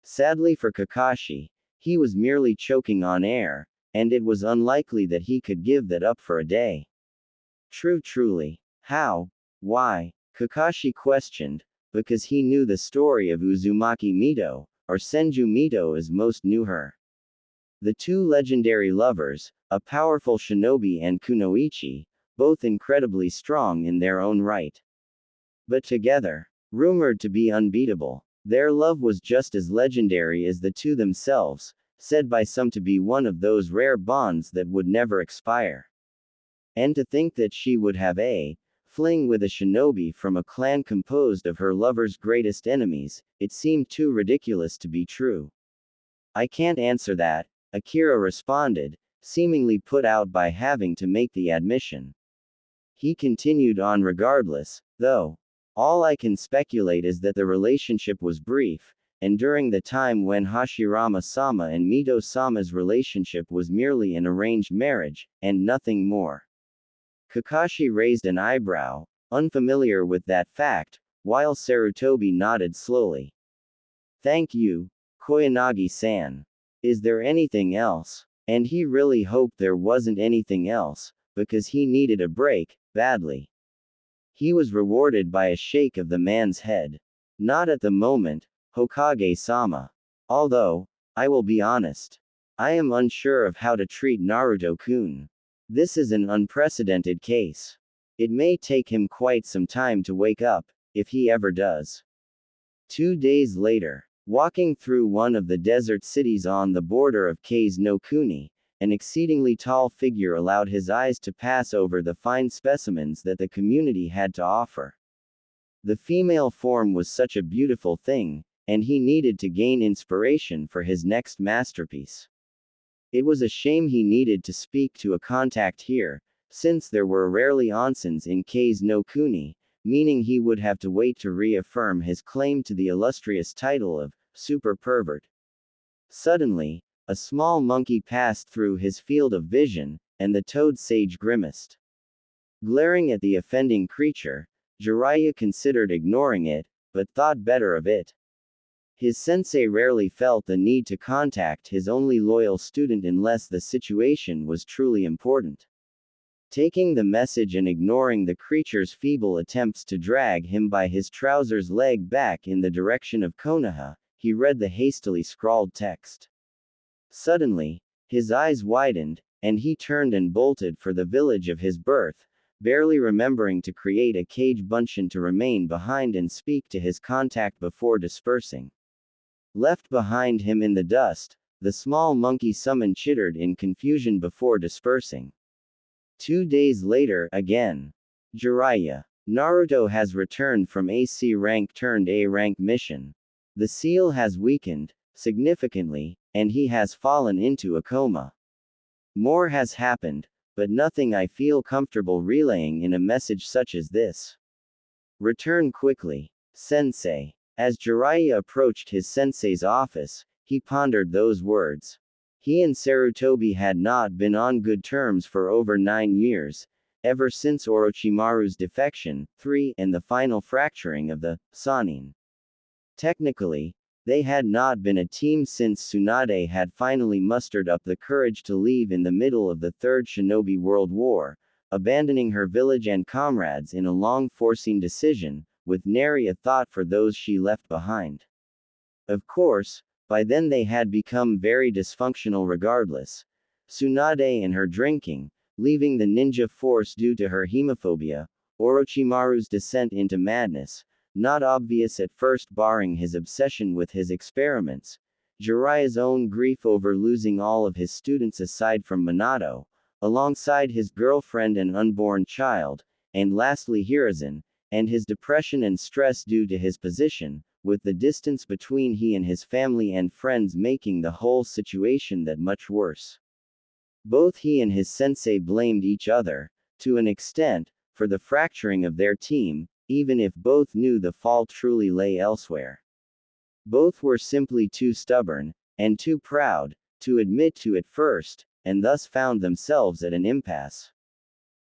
Sadly for Kakashi, he was merely choking on air, and it was unlikely that he could give that up for a day. Truly. How? Why? Kakashi questioned, because he knew the story of Uzumaki Mito, or Senju Mito as most knew her. The two legendary lovers, a powerful shinobi and kunoichi, both incredibly strong in their own right. But together, rumored to be unbeatable, their love was just as legendary as the two themselves, said by some to be one of those rare bonds that would never expire. And to think that she would have a fling with a shinobi from a clan composed of her lover's greatest enemies, it seemed too ridiculous to be true. I can't answer that, Akira responded, seemingly put out by having to make the admission. He continued on regardless, though. All I can speculate is that the relationship was brief, and during the time when Hashirama-sama and Mito-sama's relationship was merely an arranged marriage, and nothing more. Kakashi raised an eyebrow, unfamiliar with that fact, while Sarutobi nodded slowly. Thank you, Koyanagi-san. Is there anything else? And he really hoped there wasn't anything else, because he needed a break, badly. He was rewarded by a shake of the man's head. Not at the moment, Hokage-sama. Although, I will be honest. I am unsure of how to treat Naruto-kun. This is an unprecedented case. It may take him quite some time to wake up, if he ever does. 2 days later, walking through one of the desert cities on the border of Kase no Kuni, an exceedingly tall figure allowed his eyes to pass over the fine specimens that the community had to offer. The female form was such a beautiful thing, and he needed to gain inspiration for his next masterpiece. It was a shame he needed to speak to a contact here, since there were rarely onsens in Kase no Kuni, meaning he would have to wait to reaffirm his claim to the illustrious title of super pervert. Suddenly, a small monkey passed through his field of vision, and the toad sage grimaced. Glaring at the offending creature, Jiraiya considered ignoring it, but thought better of it. His sensei rarely felt the need to contact his only loyal student unless the situation was truly important. Taking the message and ignoring the creature's feeble attempts to drag him by his trousers leg back in the direction of Konoha, he read the hastily scrawled text. Suddenly, his eyes widened, and he turned and bolted for the village of his birth, barely remembering to create a cage bunshin to remain behind and speak to his contact before dispersing. Left behind him in the dust, the small monkey summon chittered in confusion before dispersing. 2 days later, again. Jiraiya. Naruto has returned from a C rank turned A rank mission. The seal has weakened, significantly, and he has fallen into a coma. More has happened, but nothing I feel comfortable relaying in a message such as this. Return quickly, sensei. As Jiraiya approached his sensei's office, he pondered those words. He and Sarutobi had not been on good terms for over 9 years, ever since Orochimaru's defection, 3, and the final fracturing of the Sannin. Technically, they had not been a team since Tsunade had finally mustered up the courage to leave in the middle of the Third Shinobi World War, abandoning her village and comrades in a long foreseen decision, with nary a thought for those she left behind. Of course, by then they had become very dysfunctional regardless. Tsunade and her drinking, leaving the ninja force due to her hemophobia, Orochimaru's descent into madness, not obvious at first barring his obsession with his experiments, Jiraiya's own grief over losing all of his students aside from Minato, alongside his girlfriend and unborn child, and lastly Hiruzen, and his depression and stress due to his position, with the distance between he and his family and friends making the whole situation that much worse. Both he and his sensei blamed each other, to an extent, for the fracturing of their team, even if both knew the fault truly lay elsewhere. Both were simply too stubborn, and too proud, to admit to it first, and thus found themselves at an impasse.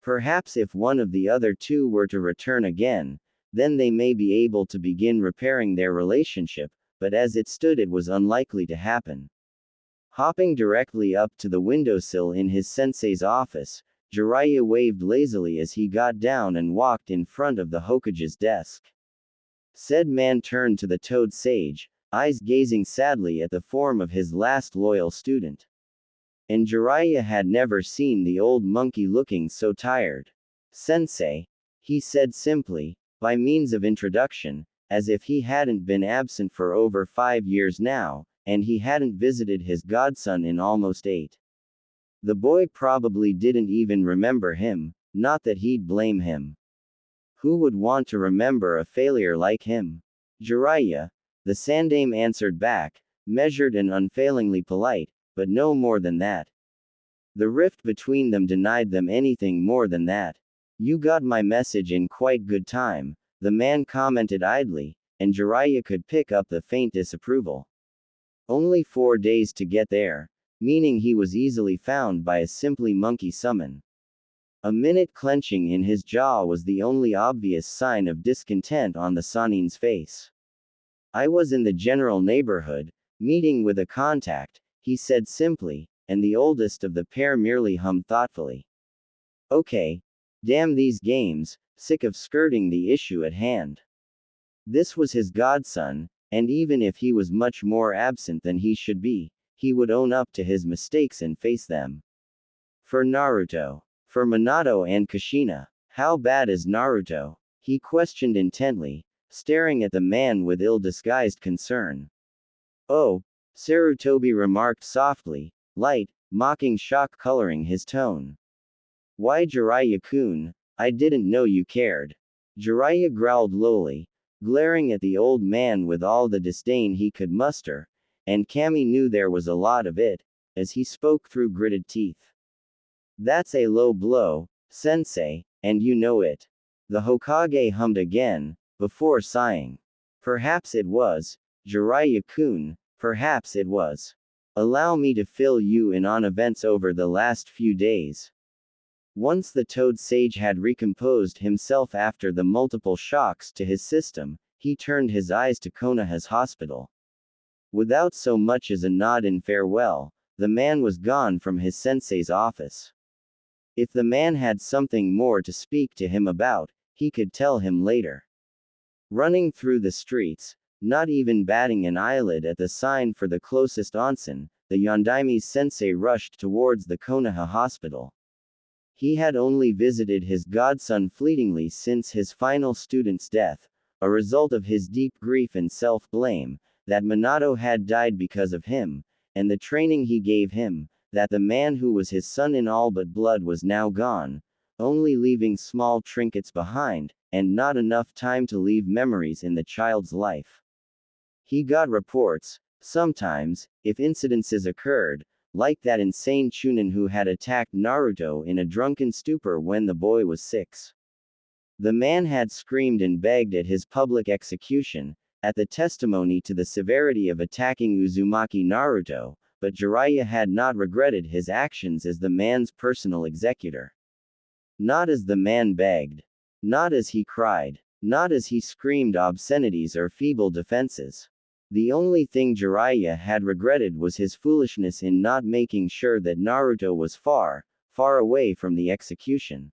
Perhaps if one of the other two were to return again, then they may be able to begin repairing their relationship, but as it stood it was unlikely to happen. Hopping directly up to the windowsill in his sensei's office, Jiraiya waved lazily as he got down and walked in front of the Hokage's desk. Said man turned to the toad sage, eyes gazing sadly at the form of his last loyal student. And Jiraiya had never seen the old monkey looking so tired. Sensei, he said simply, by means of introduction, as if he hadn't been absent for over 5 years now, and he hadn't visited his godson in almost 8. The boy probably didn't even remember him, not that he'd blame him. Who would want to remember a failure like him? Jiraiya, the Sandaime answered back, measured and unfailingly polite, but no more than that. The rift between them denied them anything more than that. You got my message in quite good time, the man commented idly, and Jiraiya could pick up the faint disapproval. Only 4 days to get there, meaning he was easily found by a simply monkey summon. A minute clenching in his jaw was the only obvious sign of discontent on the Sanin's face. I was in the general neighborhood, meeting with a contact, he said simply, and the oldest of the pair merely hummed thoughtfully. Okay. Damn these games, sick of skirting the issue at hand. This was his godson, and even if he was much more absent than he should be, he would own up to his mistakes and face them. For Naruto. For Minato and Kushina. How bad is Naruto? He questioned intently, staring at the man with ill-disguised concern. Oh, Sarutobi remarked softly, light, mocking shock coloring his tone. Why Jiraiya-kun, I didn't know you cared. Jiraiya growled lowly, glaring at the old man with all the disdain he could muster, and Kami knew there was a lot of it, as he spoke through gritted teeth. That's a low blow, sensei, and you know it. The Hokage hummed again, before sighing. Perhaps it was, Jiraiya-kun, perhaps it was. Allow me to fill you in on events over the last few days. Once the Toad Sage had recomposed himself after the multiple shocks to his system, he turned his eyes to Konoha's hospital. Without so much as a nod in farewell, the man was gone from his sensei's office. If the man had something more to speak to him about, he could tell him later. Running through the streets, not even batting an eyelid at the sign for the closest onsen, the Yondaime's sensei rushed towards the Konoha hospital. He had only visited his godson fleetingly since his final student's death, a result of his deep grief and self-blame, that Minato had died because of him, and the training he gave him, that the man who was his son in all but blood was now gone, only leaving small trinkets behind, and not enough time to leave memories in the child's life. He got reports, sometimes, if incidences occurred, like that insane Chunin who had attacked Naruto in a drunken stupor when the boy was 6. The man had screamed and begged at his public execution, at the testimony to the severity of attacking Uzumaki Naruto, but Jiraiya had not regretted his actions as the man's personal executor. Not as the man begged. Not as he cried. Not as he screamed obscenities or feeble defenses. The only thing Jiraiya had regretted was his foolishness in not making sure that Naruto was far, far away from the execution.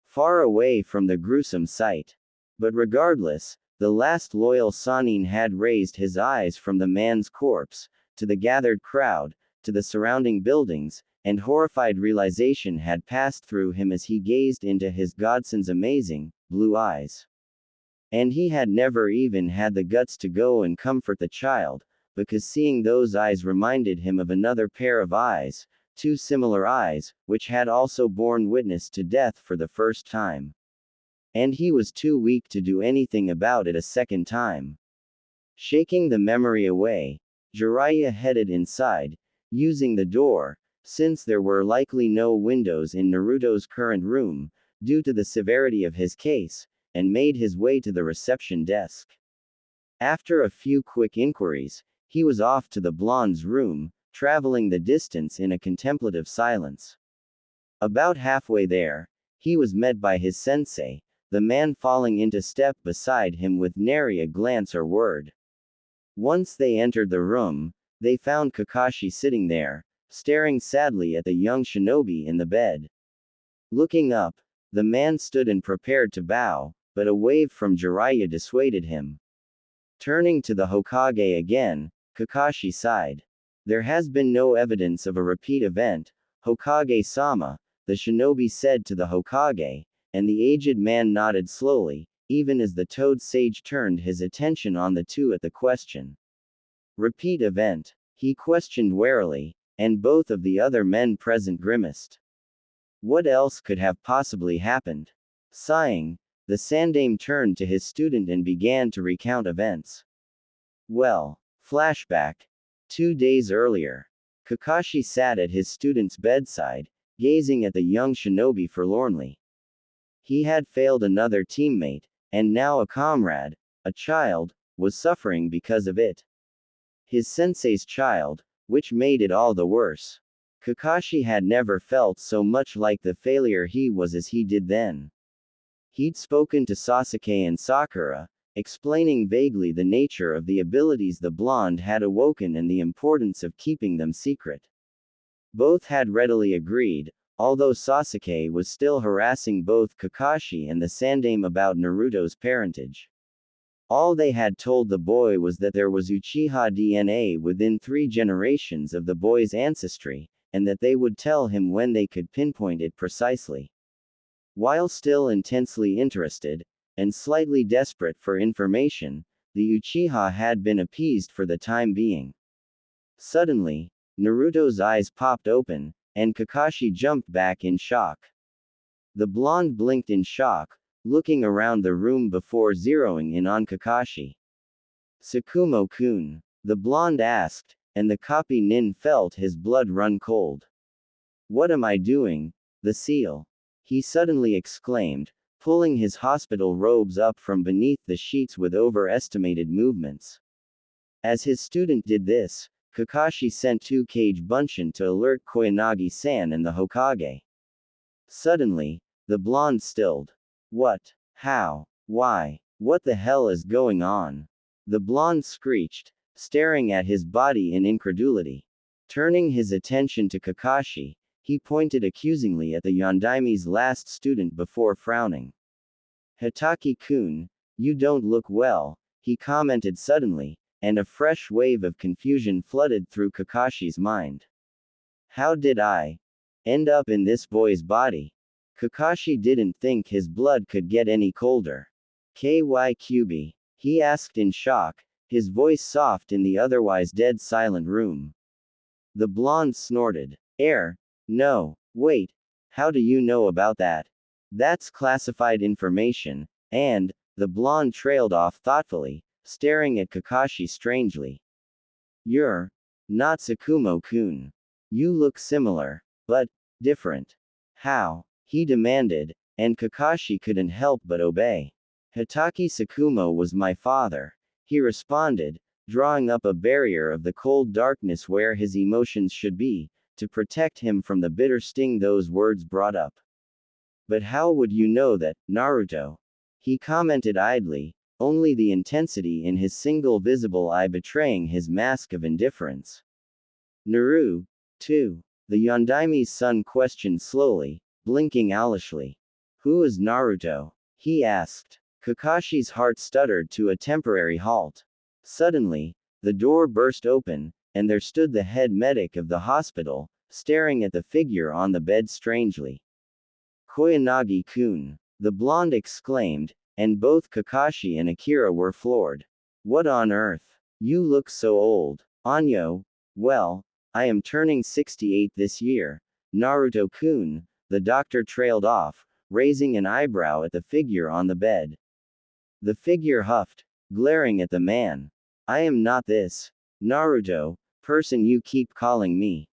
Far away from the gruesome sight. But regardless, the last loyal Sannin had raised his eyes from the man's corpse, to the gathered crowd, to the surrounding buildings, and horrified realization had passed through him as he gazed into his godson's amazing, blue eyes. And he had never even had the guts to go and comfort the child, because seeing those eyes reminded him of another pair of eyes, 2 similar eyes, which had also borne witness to death for the first time. And he was too weak to do anything about it a second time. Shaking the memory away, Jiraiya headed inside, using the door, since there were likely no windows in Naruto's current room, due to the severity of his case, and made his way to the reception desk. After a few quick inquiries, he was off to the blonde's room, traveling the distance in a contemplative silence. About halfway there, he was met by his sensei, the man falling into step beside him with nary a glance or word. Once they entered the room, they found Kakashi sitting there, staring sadly at the young shinobi in the bed. Looking up, the man stood and prepared to bow, but a wave from Jiraiya dissuaded him. Turning to the Hokage again, Kakashi sighed. There has been no evidence of a repeat event, Hokage-sama, the shinobi said to the Hokage, and the aged man nodded slowly, even as the Toad Sage turned his attention on the two at the question. Repeat event, he questioned warily, and both of the other men present grimaced. What else could have possibly happened? Sighing, the Sandame turned to his student and began to recount events. Well, flashback. 2 days earlier, Kakashi sat at his student's bedside, gazing at the young shinobi forlornly. He had failed another teammate, and now a comrade, a child, was suffering because of it. His sensei's child, which made it all the worse. Kakashi had never felt so much like the failure he was as he did then. He'd spoken to Sasuke and Sakura, explaining vaguely the nature of the abilities the blonde had awoken and the importance of keeping them secret. Both had readily agreed, although Sasuke was still harassing both Kakashi and the Sandame about Naruto's parentage. All they had told the boy was that there was Uchiha DNA within 3 generations of the boy's ancestry, and that they would tell him when they could pinpoint it precisely. While still intensely interested, and slightly desperate for information, the Uchiha had been appeased for the time being. Suddenly, Naruto's eyes popped open, and Kakashi jumped back in shock. The blonde blinked in shock, looking around the room before zeroing in on Kakashi. Tsukumo-kun, the blonde asked, and the copy nin felt his blood run cold. What am I doing, the seal? He suddenly exclaimed, pulling his hospital robes up from beneath the sheets with overestimated movements. As his student did this, Kakashi sent 2 Kage Bunshin to alert Koyanagi-san and the Hokage. Suddenly, the blonde stilled. What? How? Why? What the hell is going on? The blonde screeched, staring at his body in incredulity. Turning his attention to Kakashi, he pointed accusingly at the Yondaime's last student before frowning. Hitaki-kun, you don't look well, he commented suddenly, and a fresh wave of confusion flooded through Kakashi's mind. How did I end up in this boy's body? Kakashi didn't think his blood could get any colder. KYQB, he asked in shock, his voice soft in the otherwise dead silent room. The blonde snorted. No, wait, how do you know about that? That's classified information, and, the blonde trailed off thoughtfully, staring at Kakashi strangely. You're not Tsukumo-kun. You look similar, but different. How? He demanded, and Kakashi couldn't help but obey. Hitaki Tsukumo was my father, he responded, drawing up a barrier of the cold darkness where his emotions should be, to protect him from the bitter sting those words brought up. But how would you know that, Naruto? He commented idly, only the intensity in his single visible eye betraying his mask of indifference. Naru, too. The Yondaime's son questioned slowly, blinking owlishly. Who is Naruto? He asked. Kakashi's heart stuttered to a temporary halt. Suddenly, the door burst open, and there stood the head medic of the hospital, staring at the figure on the bed strangely. Koyanagi-kun, the blonde exclaimed, and both Kakashi and Akira were floored. What on earth? You look so old. Anyo, well, I am turning 68 this year. Naruto-kun, the doctor trailed off, raising an eyebrow at the figure on the bed. The figure huffed, glaring at the man. I am not this Naruto person you keep calling me.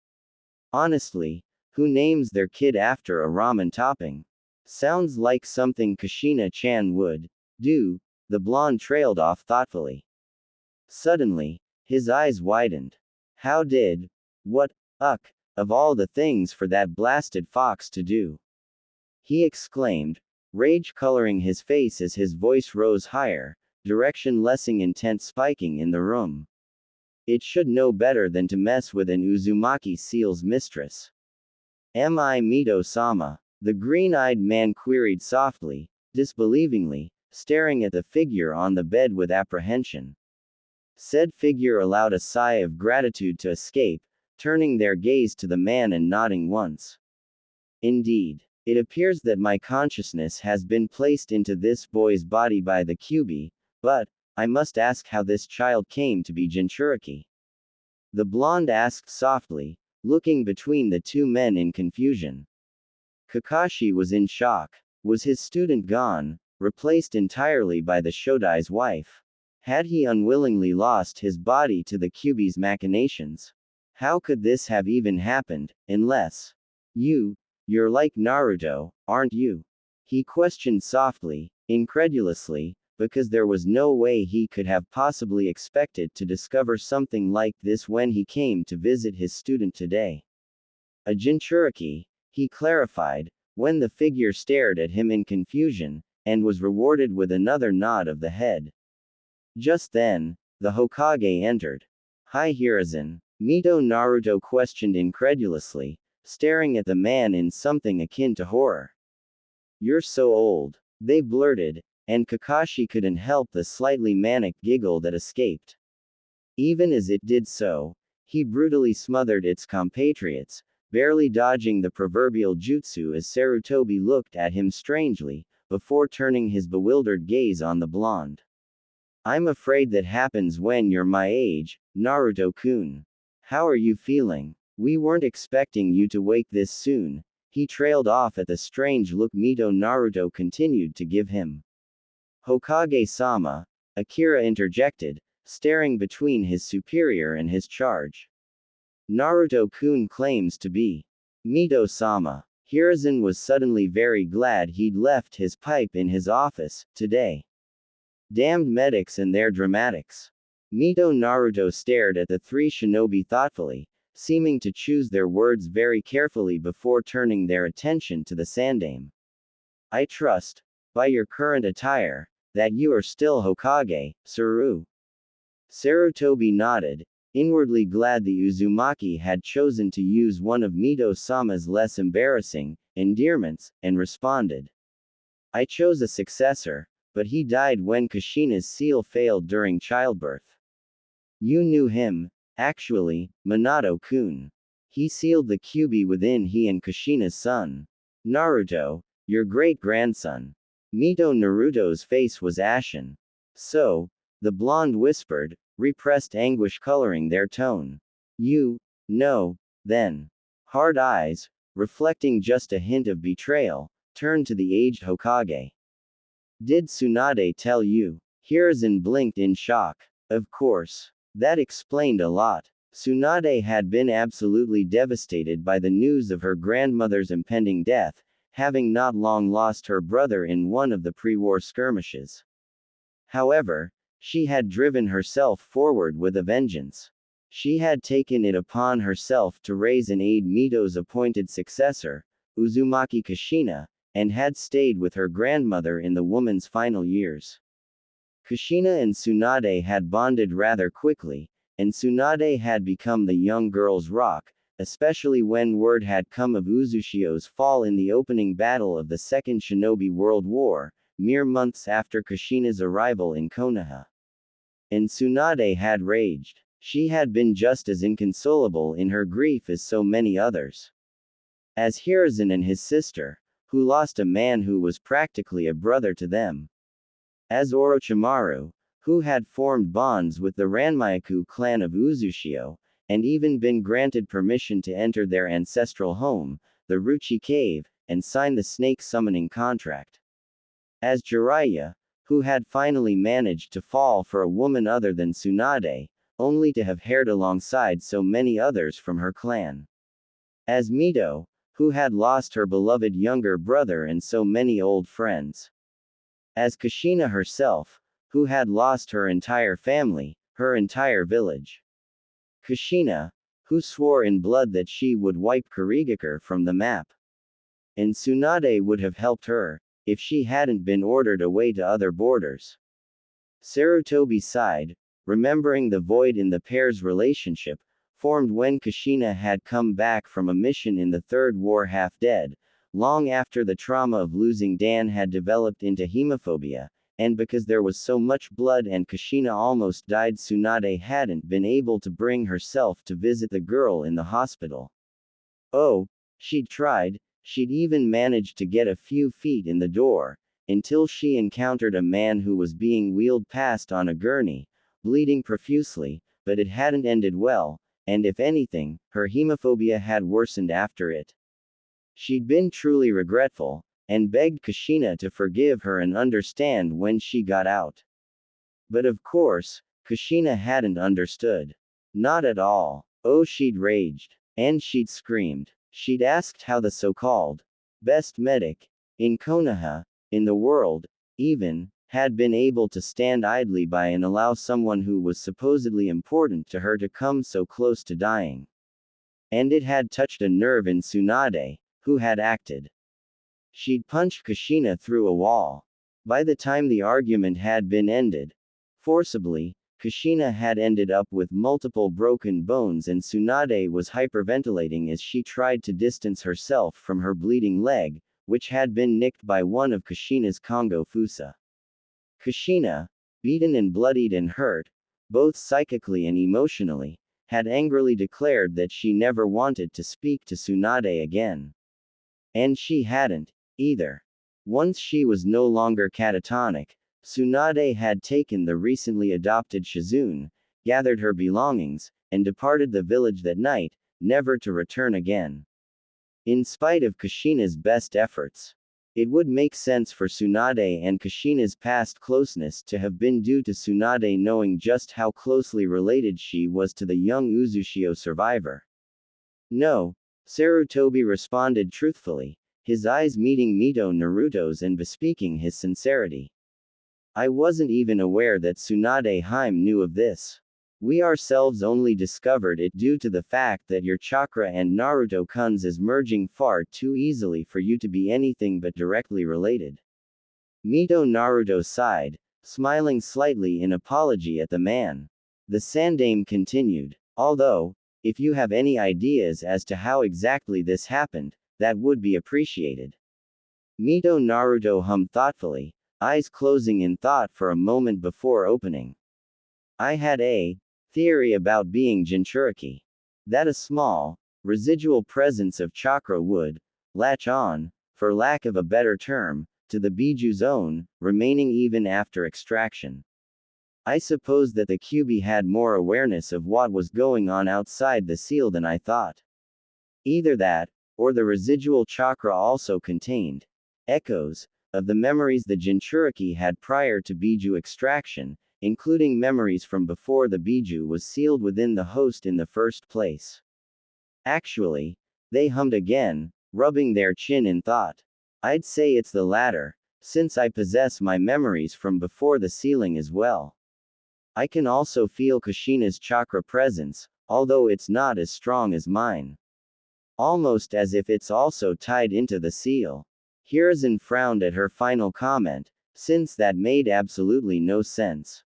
Honestly, who names their kid after a ramen topping? Sounds like something Kushina-chan would do, the blonde trailed off thoughtfully. Suddenly, his eyes widened. How did? What, of all the things for that blasted fox to do? He exclaimed, rage coloring his face as his voice rose higher, direction-lessing intent spiking in the room. It should know better than to mess with an Uzumaki seal's mistress. Am I Mito-sama? The green-eyed man queried softly, disbelievingly, staring at the figure on the bed with apprehension. Said figure allowed a sigh of gratitude to escape, turning their gaze to the man and nodding once. Indeed. It appears that my consciousness has been placed into this boy's body by the Kyuubi, but I must ask how this child came to be Jinchuriki. The blonde asked softly, looking between the two men in confusion. Kakashi was in shock. Was his student gone, replaced entirely by the Shodai's wife? Had he unwillingly lost his body to the Kyuubi's machinations? How could this have even happened, unless... You're like Naruto, aren't you? He questioned softly, incredulously, because there was no way he could have possibly expected to discover something like this when he came to visit his student today. A Jinchuriki, he clarified, when the figure stared at him in confusion, and was rewarded with another nod of the head. Just then, the Hokage entered. Hi Hiruzen, Mito Naruto questioned incredulously, staring at the man in something akin to horror. You're so old, they blurted, and Kakashi couldn't help the slightly manic giggle that escaped. Even as it did so, he brutally smothered its compatriots, barely dodging the proverbial jutsu as Sarutobi looked at him strangely, before turning his bewildered gaze on the blonde. I'm afraid that happens when you're my age, Naruto-kun. How are you feeling? We weren't expecting you to wake this soon. He trailed off at the strange look Mito Naruto continued to give him. Hokage-sama, Akira interjected, staring between his superior and his charge. Naruto-kun claims to be Mito-sama. Hiruzen was suddenly very glad he'd left his pipe in his office, today. Damned medics and their dramatics. Mito Naruto stared at the three shinobi thoughtfully, seeming to choose their words very carefully before turning their attention to the Sandaime. I trust, by your current attire, that you are still Hokage, Saru. Sarutobi nodded, inwardly glad the Uzumaki had chosen to use one of Mito-sama's less embarrassing endearments, and responded. I chose a successor, but he died when Kushina's seal failed during childbirth. You knew him, actually, Minato-kun. He sealed the Kyuubi within he and Kushina's son. Naruto, your great-grandson. Mito Naruto's face was ashen. So, the blonde whispered, repressed anguish coloring their tone. You know, then. Hard eyes, reflecting just a hint of betrayal, turned to the aged Hokage. Did Tsunade tell you? Hiruzen blinked in shock. Of course. That explained a lot. Tsunade had been absolutely devastated by the news of her grandmother's impending death, having not long lost her brother in one of the pre-war skirmishes. However, she had driven herself forward with a vengeance. She had taken it upon herself to raise and aid Mito's appointed successor, Uzumaki Kushina, and had stayed with her grandmother in the woman's final years. Kushina and Tsunade had bonded rather quickly, and Tsunade had become the young girl's rock, especially when word had come of Uzushio's fall in the opening battle of the Second Shinobi World War, mere months after Kushina's arrival in Konoha. And Tsunade had raged. She had been just as inconsolable in her grief as so many others. As Hiruzen and his sister, who lost a man who was practically a brother to them. As Orochimaru, who had formed bonds with the Ranmyaku clan of Uzushio, and even been granted permission to enter their ancestral home, the Ruchi Cave, and sign the snake summoning contract. As Jiraiya, who had finally managed to fall for a woman other than Tsunade, only to have heired alongside so many others from her clan. As Mito, who had lost her beloved younger brother and so many old friends. As Kushina herself, who had lost her entire family, her entire village. Kushina, who swore in blood that she would wipe Kurigakure from the map. And Tsunade would have helped her, if she hadn't been ordered away to other borders. Sarutobi sighed, remembering the void in the pair's relationship, formed when Kushina had come back from a mission in the Third War half-dead, long after the trauma of losing Dan had developed into hemophobia, and because there was so much blood and Kushina almost died, Tsunade hadn't been able to bring herself to visit the girl in the hospital. Oh, she'd tried, She'd even managed to get a few feet in the door, until she encountered a man who was being wheeled past on a gurney, bleeding profusely, but it hadn't ended well, and if anything, her hemophobia had worsened after it. She'd been truly regretful, and begged Kushina to forgive her and understand when she got out. But of course, Kushina hadn't understood. Not at all. Oh, she'd raged. And she'd screamed. She'd asked how the so-called best medic in Konoha, in the world, even, had been able to stand idly by and allow someone who was supposedly important to her to come so close to dying. And it had touched a nerve in Tsunade, who had acted. She'd punched Kushina through a wall. By the time the argument had been ended, forcibly, Kushina had ended up with multiple broken bones and Tsunade was hyperventilating as she tried to distance herself from her bleeding leg, which had been nicked by one of Kushina's Kongo Fusa. Kushina, beaten and bloodied and hurt, both psychically and emotionally, had angrily declared that she never wanted to speak to Tsunade again. And she hadn't, either. Once she was no longer catatonic, Tsunade had taken the recently adopted Shizune, gathered her belongings, and departed the village that night, never to return again. In spite of Kushina's best efforts, it would make sense for Tsunade and Kushina's past closeness to have been due to Tsunade knowing just how closely related she was to the young Uzushio survivor. No, Sarutobi responded truthfully, his eyes meeting Mito Naruto's and bespeaking his sincerity. I wasn't even aware that Tsunade Haim knew of this. We ourselves only discovered it due to the fact that your chakra and Naruto-kun's is merging far too easily for you to be anything but directly related. Mito Naruto sighed, smiling slightly in apology at the man. The Sandaime continued. Although, if you have any ideas as to how exactly this happened, that would be appreciated. Mito Naruto hummed thoughtfully, eyes closing in thought for a moment before opening. I had a theory about being Jinchuriki. That a small, residual presence of chakra would latch on, for lack of a better term, to the Biju zone, remaining even after extraction. I suppose that the Kyuubi had more awareness of what was going on outside the seal than I thought. Either that, or the residual chakra also contained echoes of the memories the Jinchuriki had prior to Biju extraction, including memories from before the Biju was sealed within the host in the first place. Actually, they hummed again, rubbing their chin in thought. I'd say it's the latter, since I possess my memories from before the sealing as well. I can also feel Kushina's chakra presence, although it's not as strong as mine. Almost as if it's also tied into the seal. Hiruzen frowned at her final comment, since that made absolutely no sense.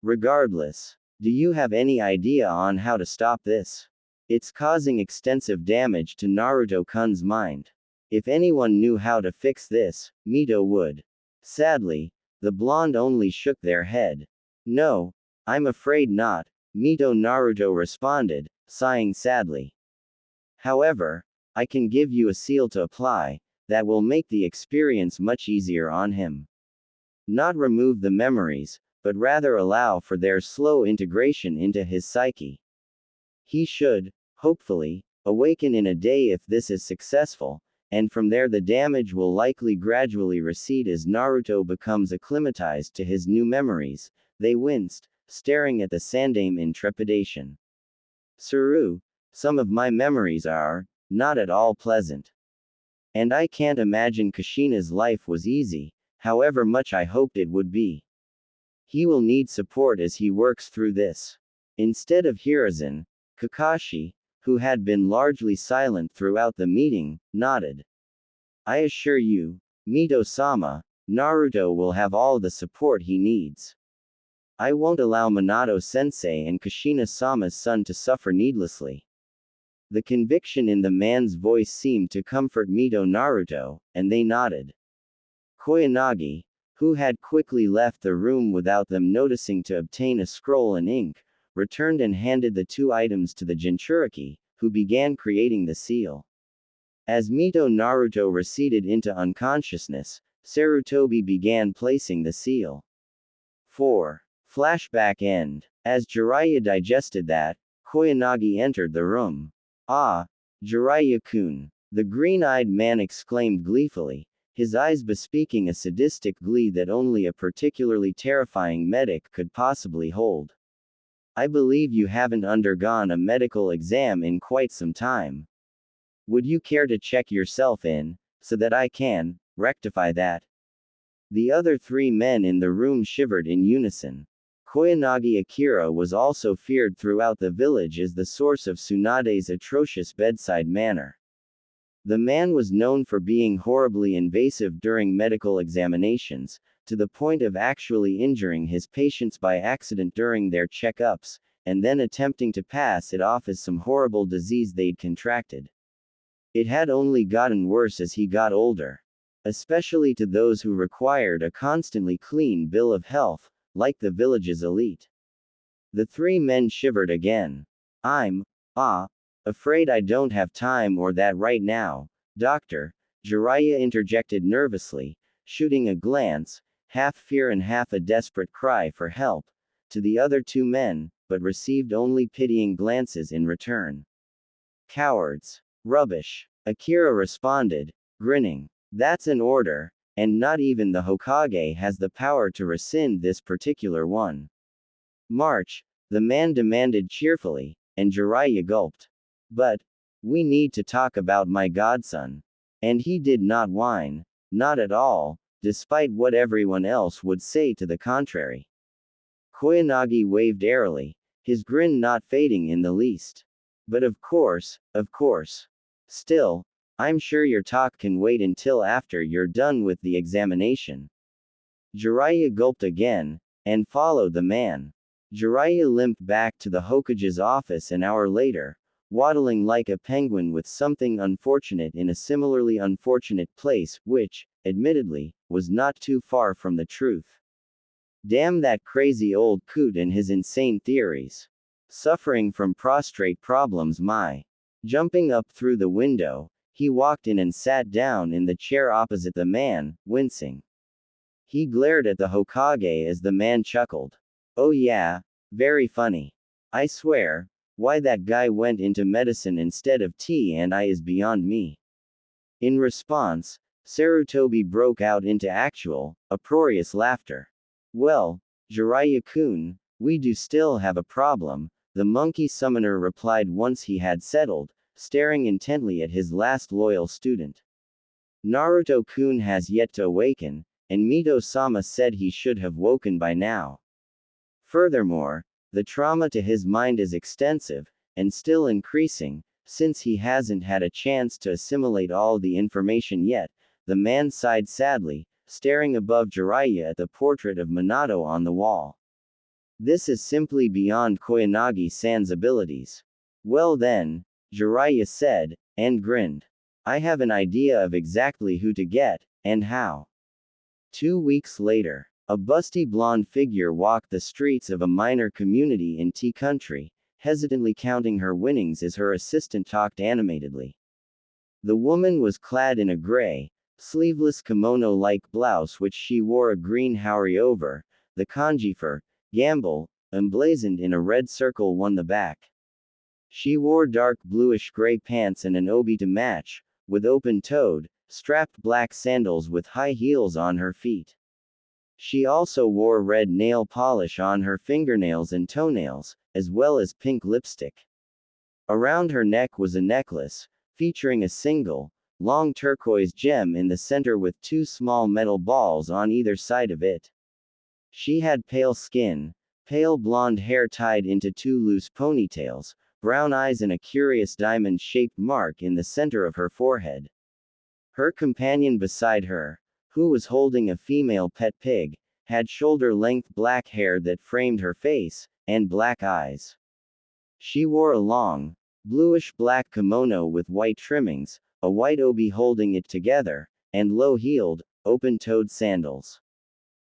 Regardless, do you have any idea on how to stop this? It's causing extensive damage to Naruto-kun's mind. If anyone knew how to fix this, Mito would. Sadly, the blonde only shook their head. No, I'm afraid not, Mito Naruto responded, sighing sadly. However, I can give you a seal to apply, that will make the experience much easier on him. Not remove the memories, but rather allow for their slow integration into his psyche. He should, hopefully, awaken in a day if this is successful, and from there the damage will likely gradually recede as Naruto becomes acclimatized to his new memories. They winced, staring at the Sandaime in trepidation. Suru, some of my memories are not at all pleasant. And I can't imagine Kushina's life was easy, however much I hoped it would be. He will need support as he works through this. Instead of Hiruzen, Kakashi, who had been largely silent throughout the meeting, nodded. I assure you, Mito-sama, Naruto will have all the support he needs. I won't allow Minato-sensei and Kushina-sama's son to suffer needlessly. The conviction in the man's voice seemed to comfort Mito Naruto, and they nodded. Koyanagi, who had quickly left the room without them noticing to obtain a scroll and ink, returned and handed the two items to the Jinchuriki, who began creating the seal. As Mito Naruto receded into unconsciousness, Sarutobi began placing the seal. 4. Flashback end. As Jiraiya digested that, Koyanagi entered the room. Ah, Jiraiya-kun. The green-eyed man exclaimed gleefully, his eyes bespeaking a sadistic glee that only a particularly terrifying medic could possibly hold. I believe you haven't undergone a medical exam in quite some time. Would you care to check yourself in, so that I can rectify that? The other three men in the room shivered in unison. Koyanagi Akira was also feared throughout the village as the source of Tsunade's atrocious bedside manner. The man was known for being horribly invasive during medical examinations, to the point of actually injuring his patients by accident during their checkups, and then attempting to pass it off as some horrible disease they'd contracted. It had only gotten worse as he got older. Especially to those who required a constantly clean bill of health, like the village's elite. The three men shivered again. I'm afraid I don't have time or that right now, doctor, Jiraiya interjected nervously, shooting a glance, half fear and half a desperate cry for help, to the other two men, but received only pitying glances in return. Cowards. Rubbish. Akira responded, grinning. That's an order, and not even the Hokage has the power to rescind this particular one. March, the man demanded cheerfully, and Jiraiya gulped. But, we need to talk about my godson. And he did not whine, not at all, despite what everyone else would say to the contrary. Koyanagi waved airily, his grin not fading in the least. But of course. Still, I'm sure your talk can wait until after you're done with the examination. Jiraiya gulped again, and followed the man. Jiraiya limped back to the Hokage's office an hour later, waddling like a penguin with something unfortunate in a similarly unfortunate place, which, admittedly, was not too far from the truth. Damn that crazy old coot and his insane theories. Suffering from prostrate problems, my. Jumping up through the window, he walked in and sat down in the chair opposite the man, wincing. He glared at the Hokage as the man chuckled. Oh yeah, very funny. I swear, why that guy went into medicine instead of T&I is beyond me. In response, Sarutobi broke out into actual, uproarious laughter. Well, Jiraiya-kun, we do still have a problem, the monkey summoner replied once he had settled, staring intently at his last loyal student. Naruto-kun has yet to awaken, and Mito-sama said he should have woken by now. Furthermore, the trauma to his mind is extensive, and still increasing, since he hasn't had a chance to assimilate all the information yet, the man sighed sadly, staring above Jiraiya at the portrait of Minato on the wall. This is simply beyond Koyanagi-san's abilities. Well then, Jiraiya said, and grinned. I have an idea of exactly who to get, and how. 2 weeks later, a busty blonde figure walked the streets of a minor community in Tea Country, hesitantly counting her winnings as her assistant talked animatedly. The woman was clad in a gray, sleeveless kimono-like blouse which she wore a green haori over, the kanji for gamble, emblazoned in a red circle on the back. She wore dark bluish-gray pants and an obi to match, with open-toed, strapped black sandals with high heels on her feet. She also wore red nail polish on her fingernails and toenails, as well as pink lipstick. Around her neck was a necklace, featuring a single, long turquoise gem in the center with 2 small metal balls on either side of it. She had pale skin, pale blonde hair tied into 2 loose ponytails, brown eyes and a curious diamond-shaped mark in the center of her forehead. Her companion beside her, who was holding a female pet pig, had shoulder-length black hair that framed her face, and black eyes. She wore a long, bluish-black kimono with white trimmings, a white obi holding it together, and low-heeled, open-toed sandals.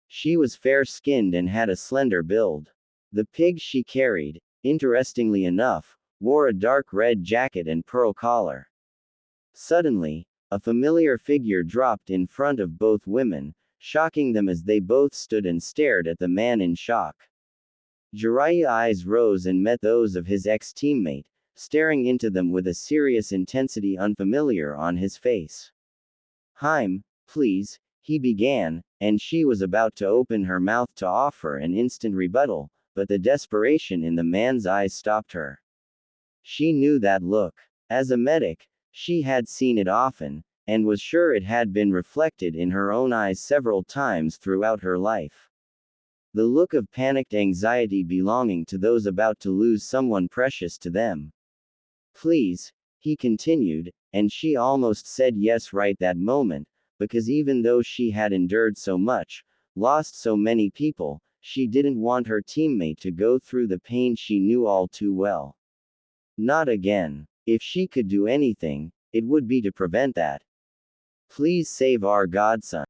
She was fair-skinned and had a slender build. The pig she carried, interestingly enough, wore a dark red jacket and pearl collar. Suddenly, a familiar figure dropped in front of both women, shocking them as they both stood and stared at the man in shock. Jiraiya's eyes rose and met those of his ex-teammate, staring into them with a serious intensity unfamiliar on his face. "Harem, please," he began, and she was about to open her mouth to offer an instant rebuttal, but the desperation in the man's eyes stopped her. She knew that look. As a medic, she had seen it often, and was sure it had been reflected in her own eyes several times throughout her life. The look of panicked anxiety belonging to those about to lose someone precious to them. "Please," he continued, and she almost said yes right that moment, because even though she had endured so much, lost so many people, she didn't want her teammate to go through the pain she knew all too well. Not again. If she could do anything, it would be to prevent that. "Please save our godson."